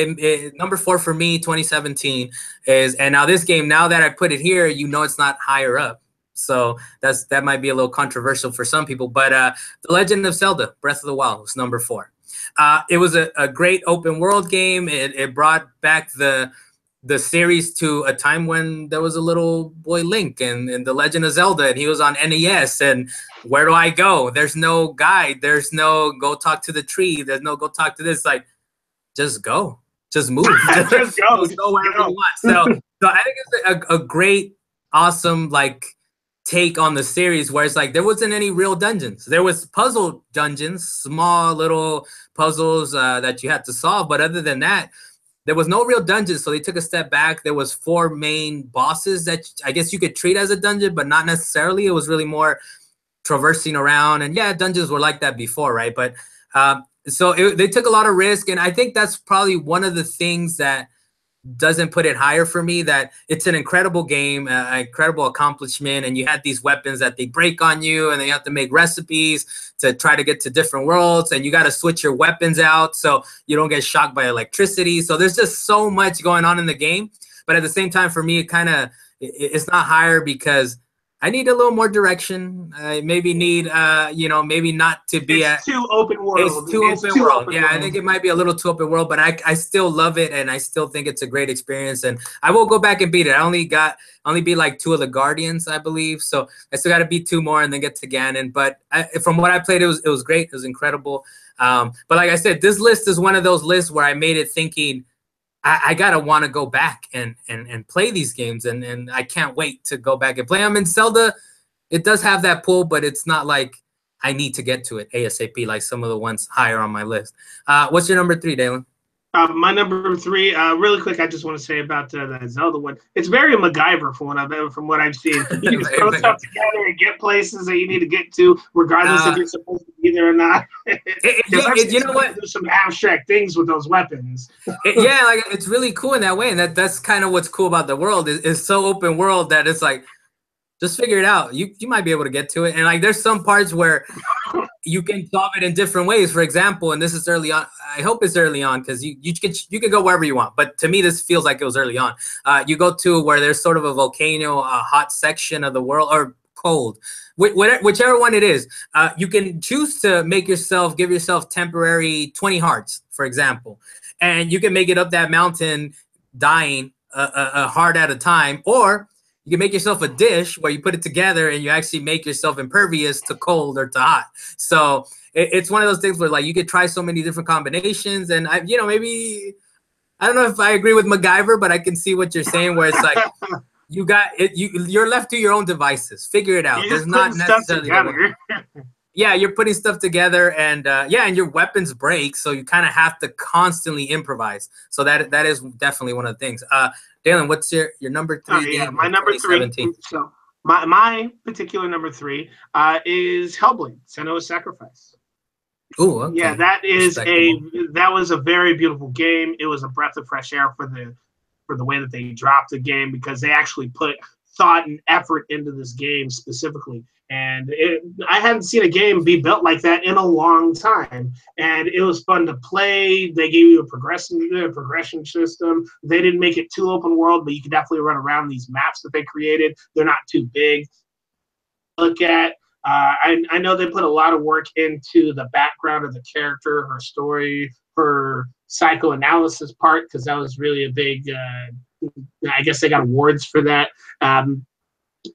number 4 for me, 2017 is, and now this game, now that I put it here, it's not higher up. So that might be a little controversial for some people, but The Legend of Zelda: Breath of the Wild was number 4. It was a great open world game. It brought back the series to a time when there was a little boy Link and The Legend of Zelda, and he was on NES. And where do I go? There's no guide. There's no go talk to the tree. There's no go talk to this. Like, just go, just move, just go, just go wherever you want. So I think it's a great, awesome take on the series where it's like there wasn't any real dungeons. There was puzzle dungeons, small little puzzles that you had to solve, but other than that, there was no real dungeons, so they took a step back. There was 4 main bosses that I guess you could treat as a dungeon, but not necessarily. It was really more traversing around. And yeah, dungeons were like that before, right? But they took a lot of risk, and I think that's probably one of the things that doesn't put it higher for me, that it's an incredible game, an incredible accomplishment, and you had these weapons that they break on you, and then you have to make recipes to try to get to different worlds, and you got to switch your weapons out so you don't get shocked by electricity. So there's just so much going on in the game, but at the same time, for me, it's not higher because I need a little more direction. I maybe need, maybe not to be too open world. It's too open world. Yeah, I think it might be a little too open world, but I still love it, and I still think it's a great experience. And I will go back and beat it. I only beat like 2 of the Guardians, I believe. So I still got to beat 2 more and then get to Ganon. But from what I played, it was great. It was incredible. But like I said, this list is one of those lists where I made it thinking, I gotta want to go back and play these games, and I can't wait to go back and play them. And Zelda, it does have that pull, but it's not like I need to get to it ASAP like some of the ones higher on my list. What's your number 3, Dalan? My number 3, really quick, I just want to say about the Zelda one. It's very MacGyver from what I've seen. You can throw stuff together and get places that you need to get to, regardless if you're supposed to be there or not. You know what? There's some abstract things with those weapons. Yeah, like it's really cool in that way, and that's kind of what's cool about the world. It's so open world that it's like, just figure it out. You might be able to get to it, and like there's some parts where you can solve it in different ways. For example, and this is early on. I hope it's early on because you can go wherever you want. But to me, this feels like it was early on. You go to where there's sort of a volcano, a hot section of the world, or cold, whichever one it is. You can choose to give yourself temporary 20 hearts, for example, and you can make it up that mountain dying a heart at a time, or You can make yourself a dish where you put it together and you actually make yourself impervious to cold or to hot. So it's one of those things where like you could try so many different combinations, and maybe I don't know if I agree with MacGyver, but I can see what you're saying where it's like you got it, you're left to your own devices. Figure it out. You're There's just putting not stuff necessarily the one. together. Yeah, you're putting stuff together, and and your weapons break, so you kind of have to constantly improvise. So that is definitely one of the things. Dalan, what's your number Oh three yeah, game my of number three. 2017? So my particular number three is Hellblade: Senua's Sacrifice. Oh, Yeah, okay, respectable. that was a very beautiful game. It was a breath of fresh air for the way that they dropped the game, because they actually put thought and effort into this game specifically. And I hadn't seen a game be built like that in a long time. And it was fun to play. They gave you a progression system. They didn't make it too open world, but you could definitely run around these maps that they created. They're not too big. Look at. I know they put a lot of work into the background of the character, her story, her psychoanalysis part, because that was really a big. I guess they got awards for that.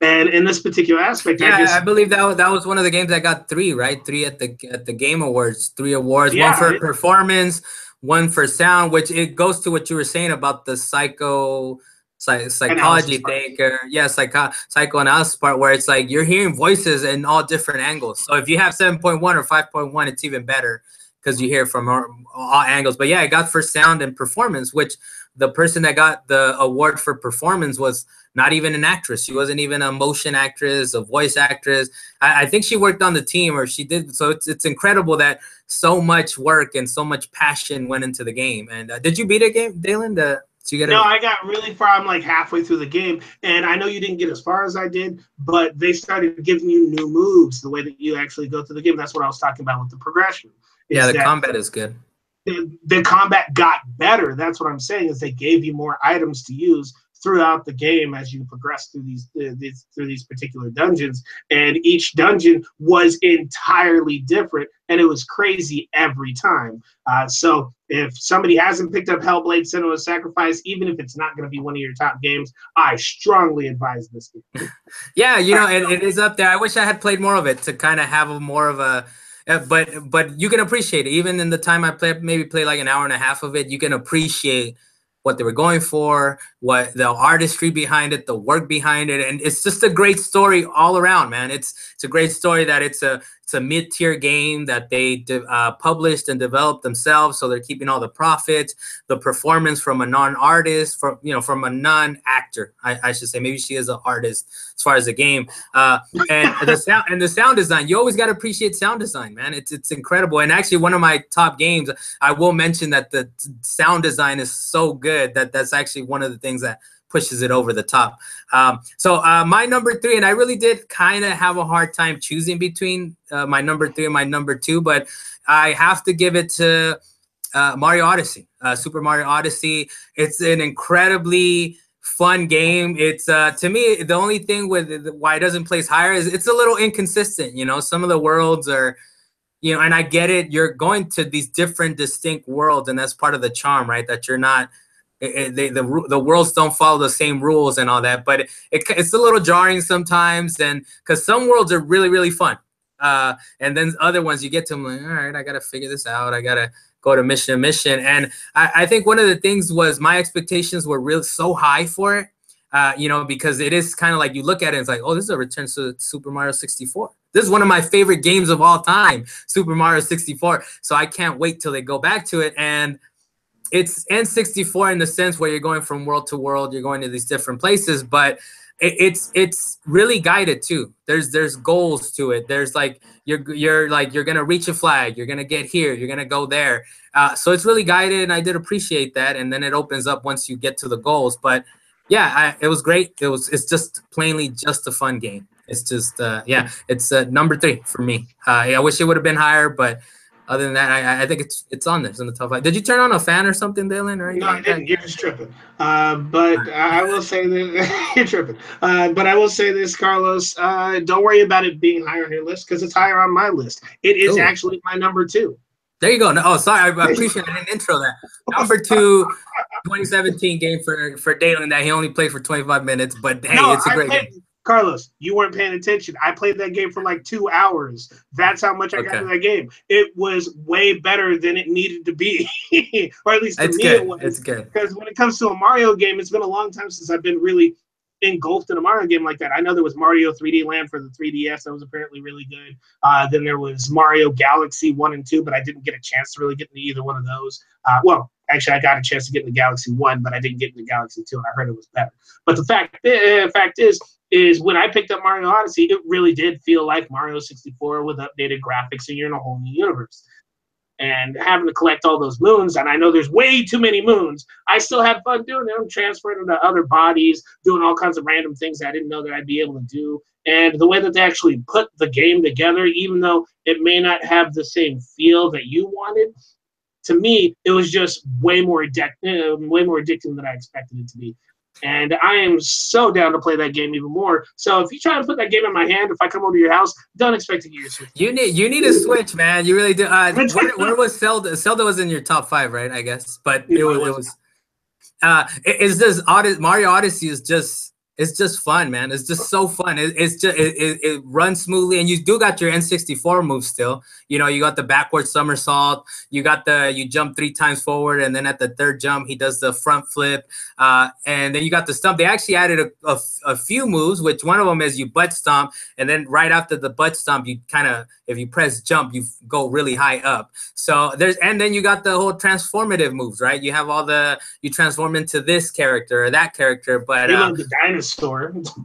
And in this particular aspect, I Yeah, I just believe that was one of the games that got three, right? Three at the Game Awards, three awards, one yeah, for performance, one for sound, which it goes to what you were saying about the analysis psychology part. thing, or yeah, psychoanalysis part, where it's like you're hearing voices in all different angles. So if you have 7.1 or 5.1, it's even better because you hear from all angles. But yeah, it got for sound and performance, which the person that got the award for performance was not even an actress. She wasn't even a motion actress, a voice actress. I think she worked on the team, or she did. So it's incredible that so much work and so much passion went into the game. And did you beat a game, Dalan? So you get No, a I got really far. I'm like halfway through the game, and I know you didn't get as far as I did, but they started giving you new moves the way that you actually go through the game. That's what I was talking about with the progression. yeah. Is The that combat is good. the combat got better. That's what I'm saying. Is they gave you more items to use throughout the game as you progress through these particular dungeons, and each dungeon was entirely different, and it was crazy every time. So if somebody hasn't picked up Hellblade: Senua's Sacrifice, even if it's not going to be one of your top games, I strongly advise this game. Yeah, it is up there. I wish I had played more of it to kind of have a more of a. But you can appreciate it even in the time I played. Maybe play like an hour and a half of it. You can appreciate what they were going for, what the artistry behind it, the work behind it, and it's just a great story all around, man. It's a great story that it's a mid-tier game that they published and developed themselves, so they're keeping all the profits. The performance from a non-artist, from a non-actor, I should say. Maybe she is an artist as far as the game, and the sound design. You always got to appreciate sound design, man. It's incredible, and actually one of my top games. I will mention that the sound design is so good that's actually one of the things that pushes it over the top. So my number three, and I really did kind of have a hard time choosing between my number three and my number two, but I have to give it to Mario Odyssey, Super Mario Odyssey. It's an incredibly fun game. It's to me, the only thing with why it doesn't place higher is it's a little inconsistent. Some of the worlds are, and I get it. You're going to these different distinct worlds, and that's part of the charm, right? That you're not the worlds don't follow the same rules and all that, but it's a little jarring sometimes, and because some worlds are really, really fun, and then other ones you get to them like, all right, I gotta figure this out, I gotta go to mission to mission. And I think one of the things was my expectations were really so high for it, because it is kind of like you look at it and it's like, oh, this is a return to Super Mario 64. This is one of my favorite games of all time, Super Mario 64. So I can't wait till they go back to it. And it's N64 in the sense where you're going from world to world, you're going to these different places, but it's really guided too. There's goals to it. There's like you're gonna reach a flag, you're gonna get here, you're gonna go there. So it's really guided, and I did appreciate that. And then it opens up once you get to the goals. But yeah, it was great. It's just plainly just a fun game. It's just it's number three for me. I wish it would have been higher, but other than that, I think it's on there. It's in the top five. Did you turn on a fan or something, Dalan, or anything No, I like that? didn't. You're just tripping. But I will say that you're tripping. But I will say this, Carlos. Don't worry about it being higher on your list, because it's higher on my list. It is Cool. actually my number two. There you go. No, oh, sorry. I appreciate I didn't intro that. Number two, 2017 game for Dalan that he only played for 25 minutes, but hey, No, it's a great game. Carlos, you weren't paying attention. I played that game for like 2 hours. That's how much I got Okay. into that game. It was way better than it needed to be, or at least to It's me good. it was. It's good. Because when it comes to a Mario game, it's been a long time since I've been really engulfed in a Mario game like that. I know there was Mario 3D Land for the 3DS that was apparently really good. Then there was Mario Galaxy 1 and 2, but I didn't get a chance to really get into either one of those. Well, actually, I got a chance to get into Galaxy 1, but I didn't get into Galaxy 2, and I heard it was better. But the fact is when I picked up Mario Odyssey, it really did feel like Mario 64 with updated graphics, and you're in a whole new universe. And having to collect all those moons, and I know there's way too many moons, I still had fun doing them, transferring them to other bodies, doing all kinds of random things that I didn't know that I'd be able to do. And the way that they actually put the game together, even though it may not have the same feel that you wanted, to me, it was just way more addicting than I expected it to be. And I am so down to play that game even more. So if you try to put that game in my hand, if I come over to your house, don't expect to get your Switch. You need a Switch, man. You really do. Where was Zelda? Zelda was in your top 5, right? I guess, but it was. It's just Mario Odyssey is just. It's just fun, man. It's just so fun. It runs smoothly, and you do got your N64 moves still. You know, you got the backward somersault. You jump 3 times forward, and then at the third jump, he does the front flip. And then you got the stump. They actually added a few moves, which one of them is you butt stomp, and then right after the butt stomp, you kind of, if you press jump, you go really high up. So and then you got the whole transformative moves, right? You have you transform into this character or that character, but you love the dinosaur.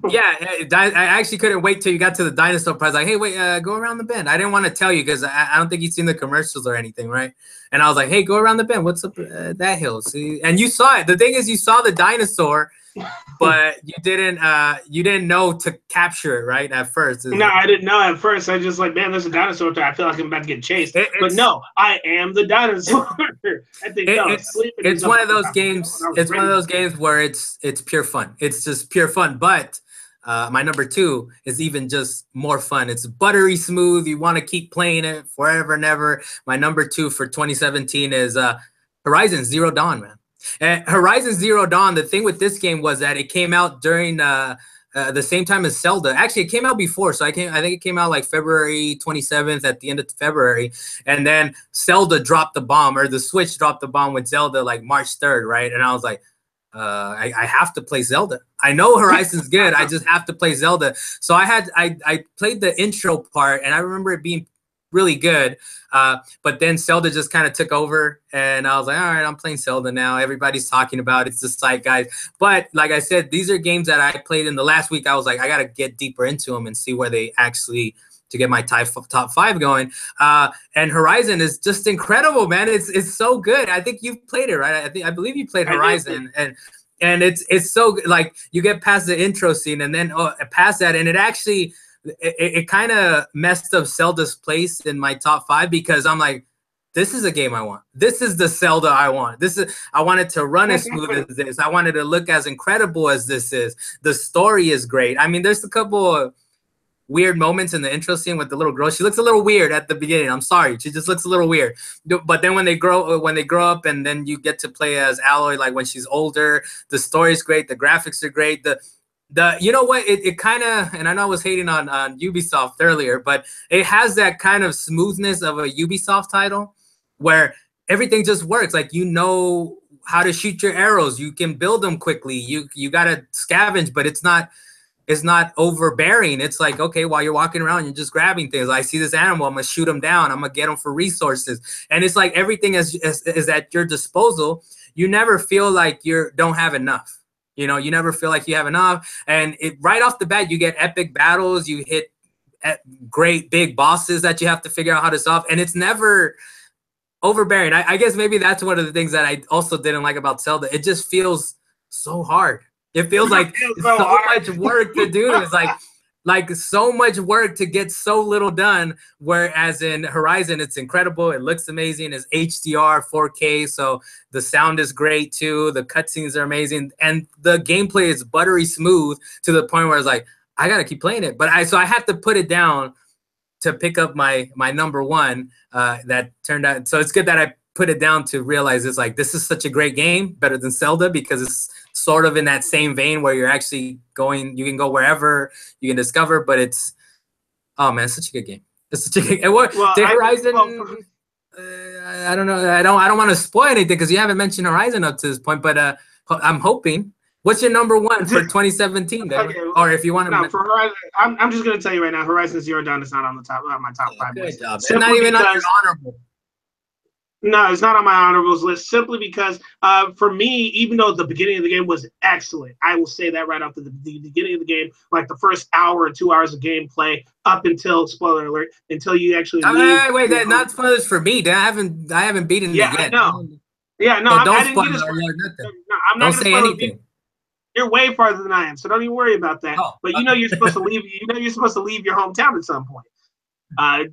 Yeah, I actually couldn't wait till you got to the dinosaur part. I was like, hey, wait, go around the bend. I didn't want to tell you because I don't think you've seen the commercials or anything, right? And I was like, hey, go around the bend. What's up that hill? See, and you saw it. The thing is, you saw the dinosaur, but you didn't know to capture it, right? At first. No, I didn't know at first. I just like, man, there's a dinosaur there. I feel like I'm about to get chased. But no, I am the dinosaur. I think it's one of those games. It's one of those games where it's pure fun. It's just pure fun. But my number 2 is even just more fun. It's buttery smooth. You want to keep playing it forever and ever. My number 2 for 2017 is Horizon Zero Dawn, man. And Horizon Zero Dawn, the thing with this game was that it came out during the same time as Zelda. Actually, it came out before, so I think it came out like February 27th at the end of February, and then Zelda dropped the bomb, or the Switch dropped the bomb with Zelda like March 3rd, right? And I was like, I have to play Zelda. I know Horizon's good. I just have to play Zelda. So I played the intro part, and I remember it being really good. But then Zelda just kind of took over, and I was like, all right, I'm playing Zelda now. Everybody's talking about it. It's the site guys. But like I said, these are games that I played in the last week. I was like, I got to get deeper into them and see where they actually, to get my top 5 going. And Horizon is just incredible, man. It's so good. I think you've played it, right? I believe you played Horizon, and it's so good. Like, you get past the intro scene, and then past that, and it actually, it kind of messed up Zelda's place in my top 5, because I'm like, this is a game I want. This is the Zelda I want. I want it to run as smooth as this. I want it to look as incredible as this is. The story is great. I mean, there's a couple of weird moments in the intro scene with the little girl. She looks a little weird at the beginning. I'm sorry. She just looks a little weird. But then when they grow up, and then you get to play as Aloy, like when she's older, the story is great. The graphics are great. You know what, it kind of, and I know I was hating on Ubisoft earlier, but it has that kind of smoothness of a Ubisoft title where everything just works. Like, you know how to shoot your arrows, you can build them quickly, you gotta scavenge, but it's not overbearing. It's like, okay, while you're walking around, you're just grabbing things. I see this animal, I'm gonna shoot them down, I'm gonna get them for resources, and it's like everything is at your disposal. You never feel like you don't have enough. You know, you never feel like you have enough. And right off the bat, you get epic battles. You hit great big bosses that you have to figure out how to solve. And it's never overbearing. I guess maybe that's one of the things that I also didn't like about Zelda. It just feels so hard. It feels like so much work to do this. Like so much work to get so little done, whereas in Horizon, it's incredible. It looks amazing. It's HDR 4K, so the sound is great too. The cutscenes are amazing, and the gameplay is buttery smooth to the point where it's like, I gotta keep playing it. But so I have to put it down to pick up my number one that turned out. So it's good that I put it down to realize it's like, this is such a great game, better than Zelda, because it's sort of in that same vein where you're actually going, you can go wherever you can discover, but it's, oh man, it's such a good game. It's such a good, and what, the Horizon, I don't know. I don't want to spoil anything because you haven't mentioned Horizon up to this point, but I'm hoping. What's your number one for 2017? Okay, or if you want to. No, for Horizon, I'm just going to tell you right now, Horizon Zero Dawn is not on the top, my top 5 list. Job. It's not even on your honorable. No, it's not on my honorables list, simply because for me, even though the beginning of the game was excellent, I will say that right off the beginning of the game, like the first hour or 2 hours of gameplay, up until, spoiler alert, until you actually leave. Wait, that not spoilers for me. I haven't beaten it yet. No. Yeah, no, so I didn't get a spoiler. No, I'm not don't say anything. You're way farther than I am, so don't even worry about that. But you know you're supposed to leave. You know you're supposed to leave your hometown at some point.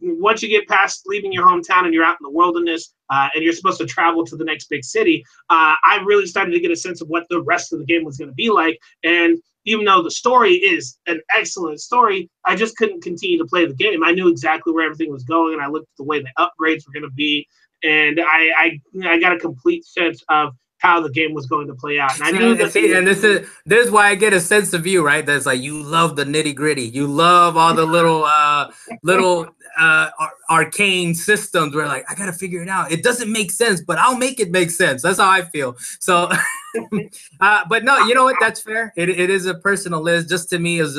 Once you get past leaving your hometown and you're out in the wilderness, and you're supposed to travel to the next big city, I really started to get a sense of what the rest of the game was going to be like. And even though the story is an excellent story, I just couldn't continue to play the game. I knew exactly where everything was going, and I looked at the way the upgrades were going to be, and I got a complete sense of how the game was going to play out. And I knew that. And this is why I get a sense of you, right? That's like, you love the nitty gritty. You love all the little arcane systems where like, I gotta figure it out. It doesn't make sense, but I'll make it make sense. That's how I feel. So, but no, you know what? That's fair. It is a personal list. Just to me, it's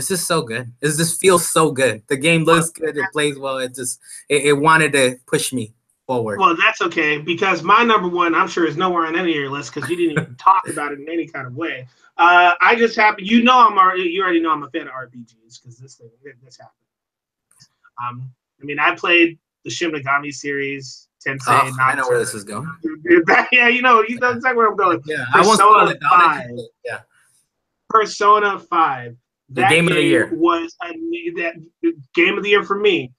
just so good. It just feels so good. The game looks good. It plays well. It wanted to push me forward. Well, that's okay, because my number one, I'm sure, is nowhere on any of your lists because you didn't even talk about it in any kind of way. I just happen, you already know I'm a fan of RPGs because this happened. I mean, I played the Shin Megami series, Tensei. Oh, I know where this is going. Yeah, you know exactly where I'm going. Yeah, Persona 5. Yeah. Persona 5. The game of the year was that game of the year for me.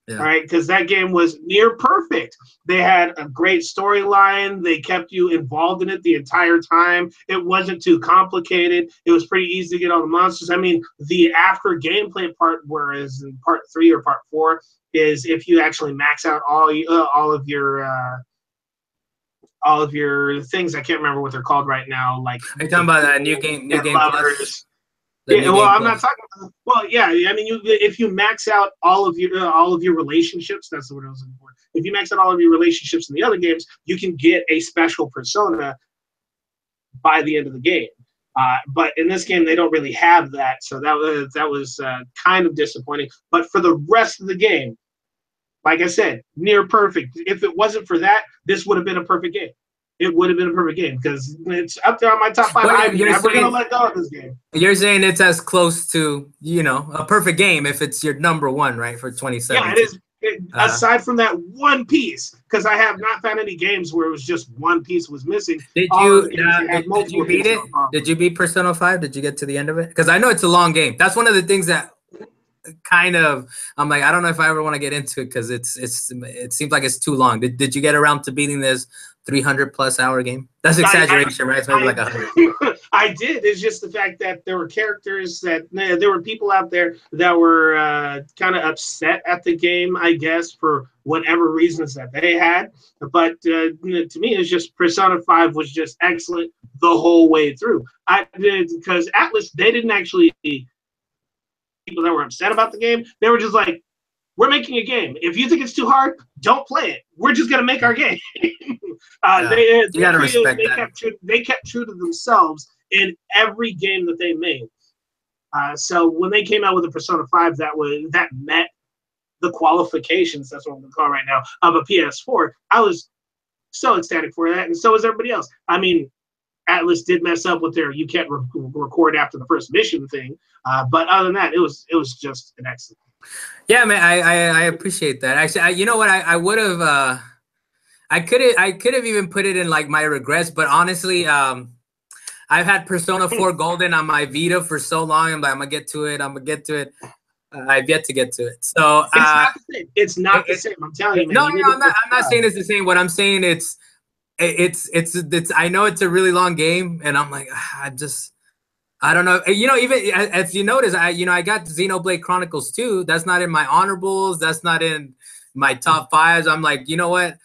Yeah. All right, because that game was near perfect. They had a great storyline. They kept you involved in it the entire time. It wasn't too complicated. It was pretty easy to get all the monsters. I mean, the after gameplay part, whereas in part 3 or part 4, is if you actually max out all of your things. I can't remember what they're called right now. Like, are you talking about that new game plus? Yeah, well, I'm not talking about. Well, yeah, I mean, if you max out all of your relationships, that's what I was looking for. If you max out all of your relationships in the other games, you can get a special persona by the end of the game. But in this game, they don't really have that, so that was kind of disappointing. But for the rest of the game, like I said, near perfect. If it wasn't for that, this would have been a perfect game. It would have been a perfect game because it's up there on my top 5. I'm never going to let go of this game. You're saying it's as close to, a perfect game if it's your number one, right, for 2017. Yeah, it is. Aside from that one piece, because I have not found any games where it was just one piece was missing. Did you beat it? Did you beat Persona 5? Did you get to the end of it? Because I know it's a long game. That's one of the things that kind of, I'm like, I don't know if I ever want to get into it because it seems like it's too long. Did you get around to beating this 300+ hour game? That's exaggeration, right? It's maybe like 100. I did. It's just the fact that there were characters that there were people out there that were kind of upset at the game, I guess, for whatever reasons that they had. But to me, it's just Persona 5 was just excellent the whole way through. Because Atlas, they didn't actually people that were upset about the game. They were just like, we're making a game. If you think it's too hard, don't play it. We're just going to make our game. You got to respect that. They kept true to themselves in every game that they made. So when they came out with the Persona 5, that met the qualifications, that's what I'm going to call it right now, of a PS4. I was so ecstatic for that, and so was everybody else. I mean, Atlas did mess up with their you can't record after the first mission thing. But other than that, it was just an excellent. Yeah, man, I appreciate that. Actually, you know what? I would have, I could have even put it in like my regrets. But honestly, I've had Persona 4 Golden on my Vita for so long. I'm like, I'm gonna get to it. I've yet to get to it. So it's not the same. It's not the same. I'm telling you, man. No, I'm not saying it's the same. What I'm saying it's I know it's a really long game, and I'm like, I don't know. You know, even as you notice, I got Xenoblade Chronicles 2. That's not in my honorables. That's not in my top fives. I'm like, you know what?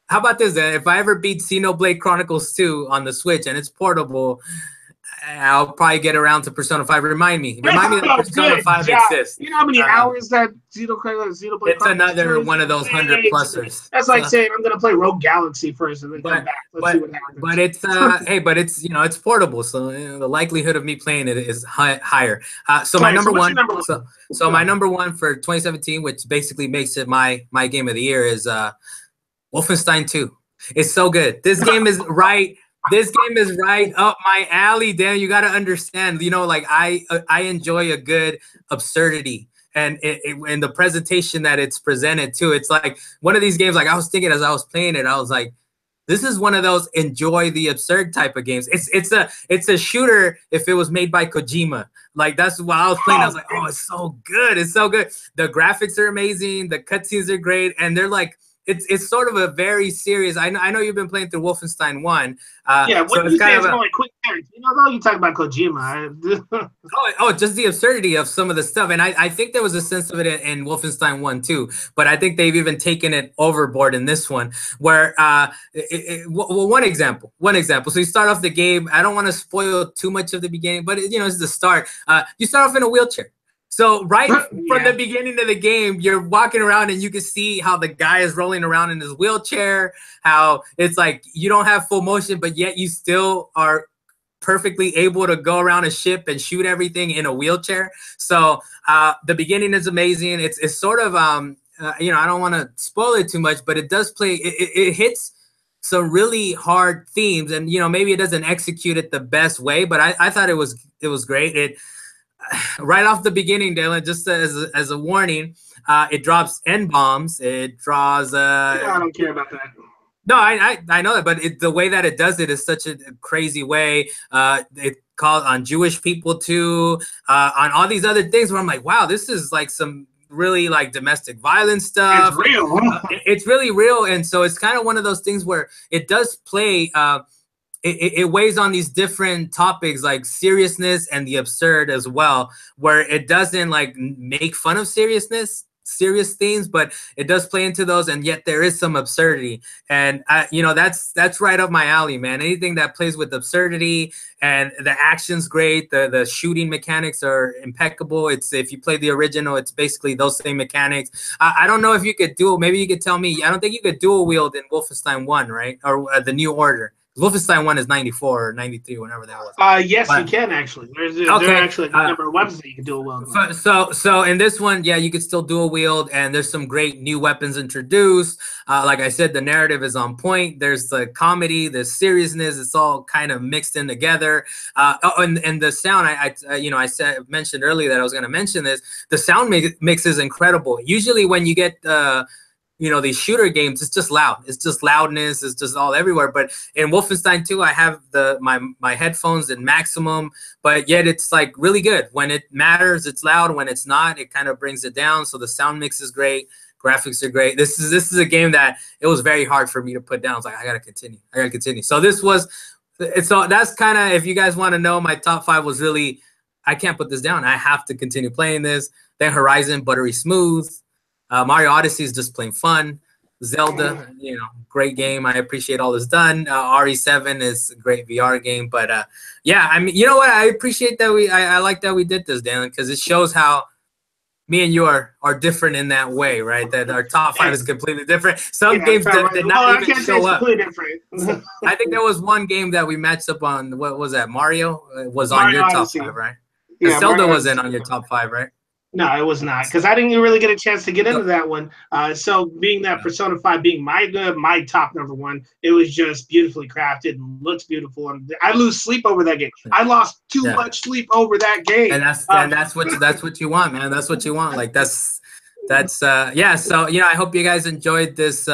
How about this then? If I ever beat Xenoblade Chronicles 2 on the Switch and it's portable, I'll probably get around to Persona 5. Remind me that Oh, Persona good 5 job. exists. You know how many hours that Xenoblade It's Chronicles 2 another is? one of those 100+ers. That's like saying I'm gonna play Rogue Galaxy first and then come But back. Let's see but what happens. but it's hey, but it's it's portable, so the likelihood of me playing it is higher. So my number one, so my number one for 2017, which basically makes it my game of the year, is Wolfenstein 2. It's so good. This game is right. This game is right up my alley, Dan. You got to understand. Like I enjoy a good absurdity. And and the presentation that it's presented to, it's like one of these games. Like I was thinking as I was playing it, I was like, this is one of those enjoy the absurd type of games. It's a shooter if it was made by Kojima. Like that's what I was playing. I was like, oh, it's so good. It's so good. The graphics are amazing. The cutscenes are great, and they're like. It's sort of a very serious. I know you've been playing through Wolfenstein 1. Yeah, what so you say is more like quick parents. Though you talk about Kojima. just the absurdity of some of the stuff. And I think there was a sense of it in Wolfenstein 1 too. But I think they've even taken it overboard in this one. Where one example. So you start off the game. I don't want to spoil too much of the beginning, but it's the start. You start off in a wheelchair. So right from the beginning of the game, you're walking around and you can see how the guy is rolling around in his wheelchair, how it's like you don't have full motion, but yet you still are perfectly able to go around a ship and shoot everything in a wheelchair. So the beginning is amazing. It's sort of, I don't want to spoil it too much, but it does play, it hits some really hard themes, and maybe it doesn't execute it the best way, but I thought it was great. Right off the beginning, Dalan, just as a warning, it drops N bombs. It draws. I don't care about that. No, I know that, but the way that it does it is such a crazy way. It calls on Jewish people too, on all these other things where I'm like, wow, this is like some really like domestic violence stuff. It's real. It's really real, and so it's kind of one of those things where it does play. It weighs on these different topics like seriousness and the absurd as well, where it doesn't like make fun of serious themes, but it does play into those, and yet there is some absurdity. And that's right up my alley, man. Anything that plays with absurdity, and the action's great, the shooting mechanics are impeccable. It's, if you play the original, it's basically those same mechanics. I don't know if you could maybe you could tell me. I don't think you could dual wield in Wolfenstein 1, right? Or the New Order. Wolfenstein 1 is 94 or 93, whenever that was. Yes, you can actually. There are actually a number of weapons that you can dual wield. So in this one, yeah, you could still dual wield, and there's some great new weapons introduced. Like I said, the narrative is on point. There's the comedy, the seriousness. It's all kind of mixed in together. And the sound, I mentioned earlier that I was going to mention this. The sound mix is incredible. Usually when you get these shooter games, it's just loud. It's just loudness. It's just all everywhere. But in Wolfenstein 2, I have my headphones in maximum, but yet it's like really good. When it matters, it's loud. When it's not, it kind of brings it down. So the sound mix is great. Graphics are great. This is a game that it was very hard for me to put down. I was like, I gotta continue. So that's kind of, if you guys want to know, my top 5 was really, I can't put this down. I have to continue playing this. Then Horizon, buttery smooth. Mario Odyssey is just plain fun. Zelda, great game. I appreciate all this done. RE7 is a great VR game. But yeah, I mean, you know what? I appreciate that I like that we did this, Dan, because it shows how me and you are different in that way, right? That our top 5 is completely different. Some games did not even show up. So, I think there was one game that we matched up on. What was that? Mario was on your top 5, right? Yeah, Zelda wasn't on your top 5, right? No, it was not, because I didn't really get a chance to get into that one. So being that Persona 5 being my top number 1, it was just beautifully crafted and looks beautiful. And I lose sleep over that game. I lost too much sleep over that game. And that's what you want, man. That's what you want. Like that's yeah. So I hope you guys enjoyed this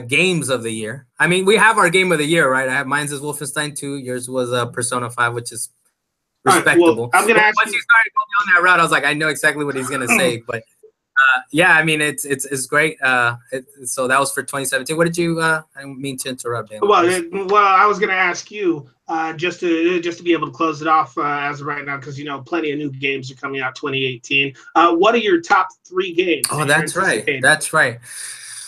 games of the year. I mean, we have our game of the year, right? Mine's is Wolfenstein 2. Yours was Persona 5, which is respectable. Right, well, I'm gonna once you started going down that route, I was like, I know exactly what he's gonna say, but Yeah, I mean it's great. So that was for 2017. What did you? I didn't mean to interrupt, Dalen. Well, I was going to ask you just to be able to close it off as of right now, because plenty of new games are coming out 2018. What are your top 3 games? Oh, that you're that's right. anticipating? That's right.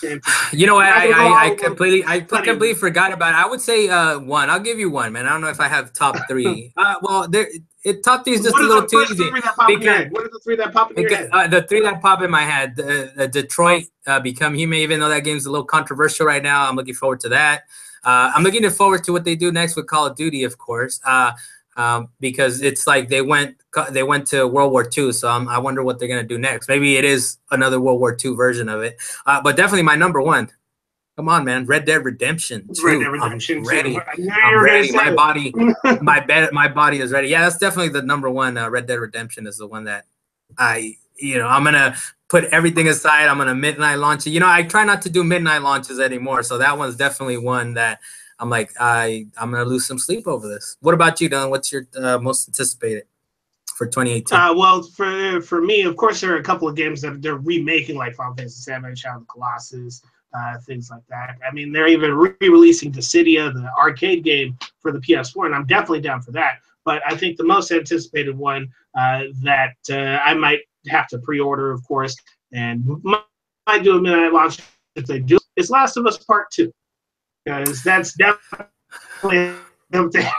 You know, You're not gonna go all I of them. completely forgot about it. I would say one. I'll give you one, man. I don't know if I have top three. Well, top three is just What a are little the too first easy 3 that pop in your because head? What are the 3 that pop in your head? the three that pop in my head, Detroit Become Human, even though that game's a little controversial right now. I'm looking forward to that. I'm looking forward to what they do next with Call of Duty, of course, because it's like they went to World War II. So I wonder what they're gonna do next. Maybe it is another World War II version of it. But definitely my number one. Come on, man. Red Dead Redemption Red 2. Dead Redemption I'm 2. ready. I knew you I'm were gonna ready. say My body, it. my body is ready. Yeah, that's definitely the number one. Red Dead Redemption is the one that I'm gonna put everything aside. I'm gonna midnight launch it. I try not to do midnight launches anymore, so that one's definitely one that I'm like, I'm gonna lose some sleep over this. What about you, Don? What's your most anticipated for 2018? Well, for me, of course, there are a couple of games that they're remaking, like Final Fantasy VII, Shadow of the Colossus, things like that. I mean, they're even re-releasing Dissidia, the arcade game, for the PS4, and I'm definitely down for that. But I think the most anticipated one that I might have to pre-order, of course, and might do a midnight launch if they do, is Last of Us Part 2, because that's definitely up there.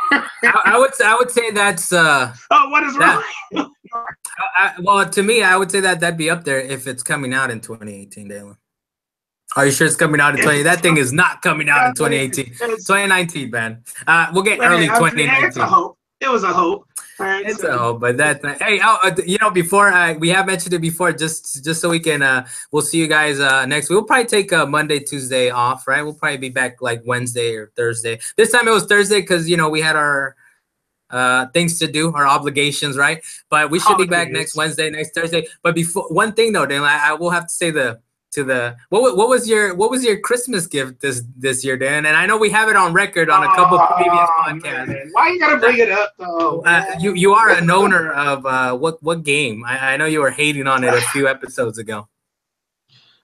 I would say that's Oh, what is wrong? well, to me, I would say that that'd be up there if it's coming out in 2018, Dalan. Are you sure it's coming out in 20? That thing is not coming out in 2018. 2019, man. We'll get early 2019. It's a hope. It was a hope. Right, it's a hope, but that hey, before we have mentioned it before, just so we can we'll see you guys next week. We'll probably take Monday, Tuesday off, right? We'll probably be back like Wednesday or Thursday. This time it was Thursday because we had our things to do, our obligations, right? But we should be back next Wednesday, next Thursday. But before one thing though, Dan, I will have to say what was your Christmas gift this year, Dan? And I know we have it on record on a couple previous podcasts. Man. Why you gotta bring it up though? You are an owner of what game? I know you were hating on it a few episodes ago.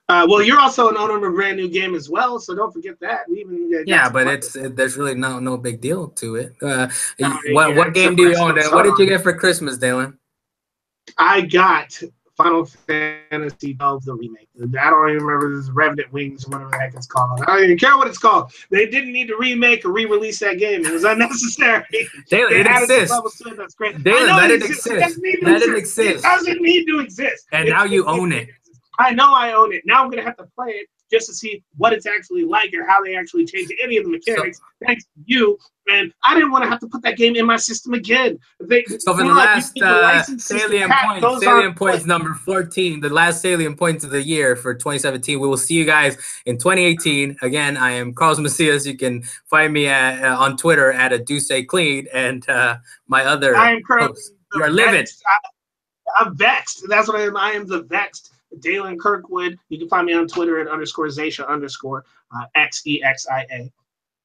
Well, you're also an owner of a brand new game as well, so don't forget that. But there's really no big deal to it. What game do you own? What did you get for Christmas, Dalan? I got Final Fantasy 12, the remake. I don't even remember this Revenant Wings or whatever the heck it's called. I don't even care what it's called. They didn't need to remake or re-release that game. It was unnecessary. Dalan, it exists. That's great. Dalan, let it exist. Let it exist. It doesn't need to exist. And now you own it. I know I own it. Now I'm going to have to play it just to see what it's actually like or how they actually change any of the mechanics. Thanks to you. And I didn't want to have to put that game in my system again. So for the last salient points number 14, the last salient points of the year for 2017, we will see you guys in 2018. Again, I am Carlos Macias. You can find me on Twitter at @ADuceClean, and my other host. You are livid. I'm vexed. That's what I am. I am the vexed Dalan Kirkwood. You can find me on Twitter at _Zacia_ XEXIA.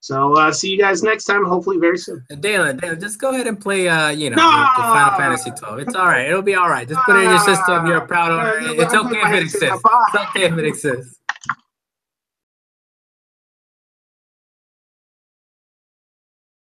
So see you guys next time, hopefully very soon. Dalan, just go ahead and play the Final Fantasy 12. It's all right. It'll be all right. Just put it in your system. You're a proud owner. It's okay if it exists. It's okay if it exists.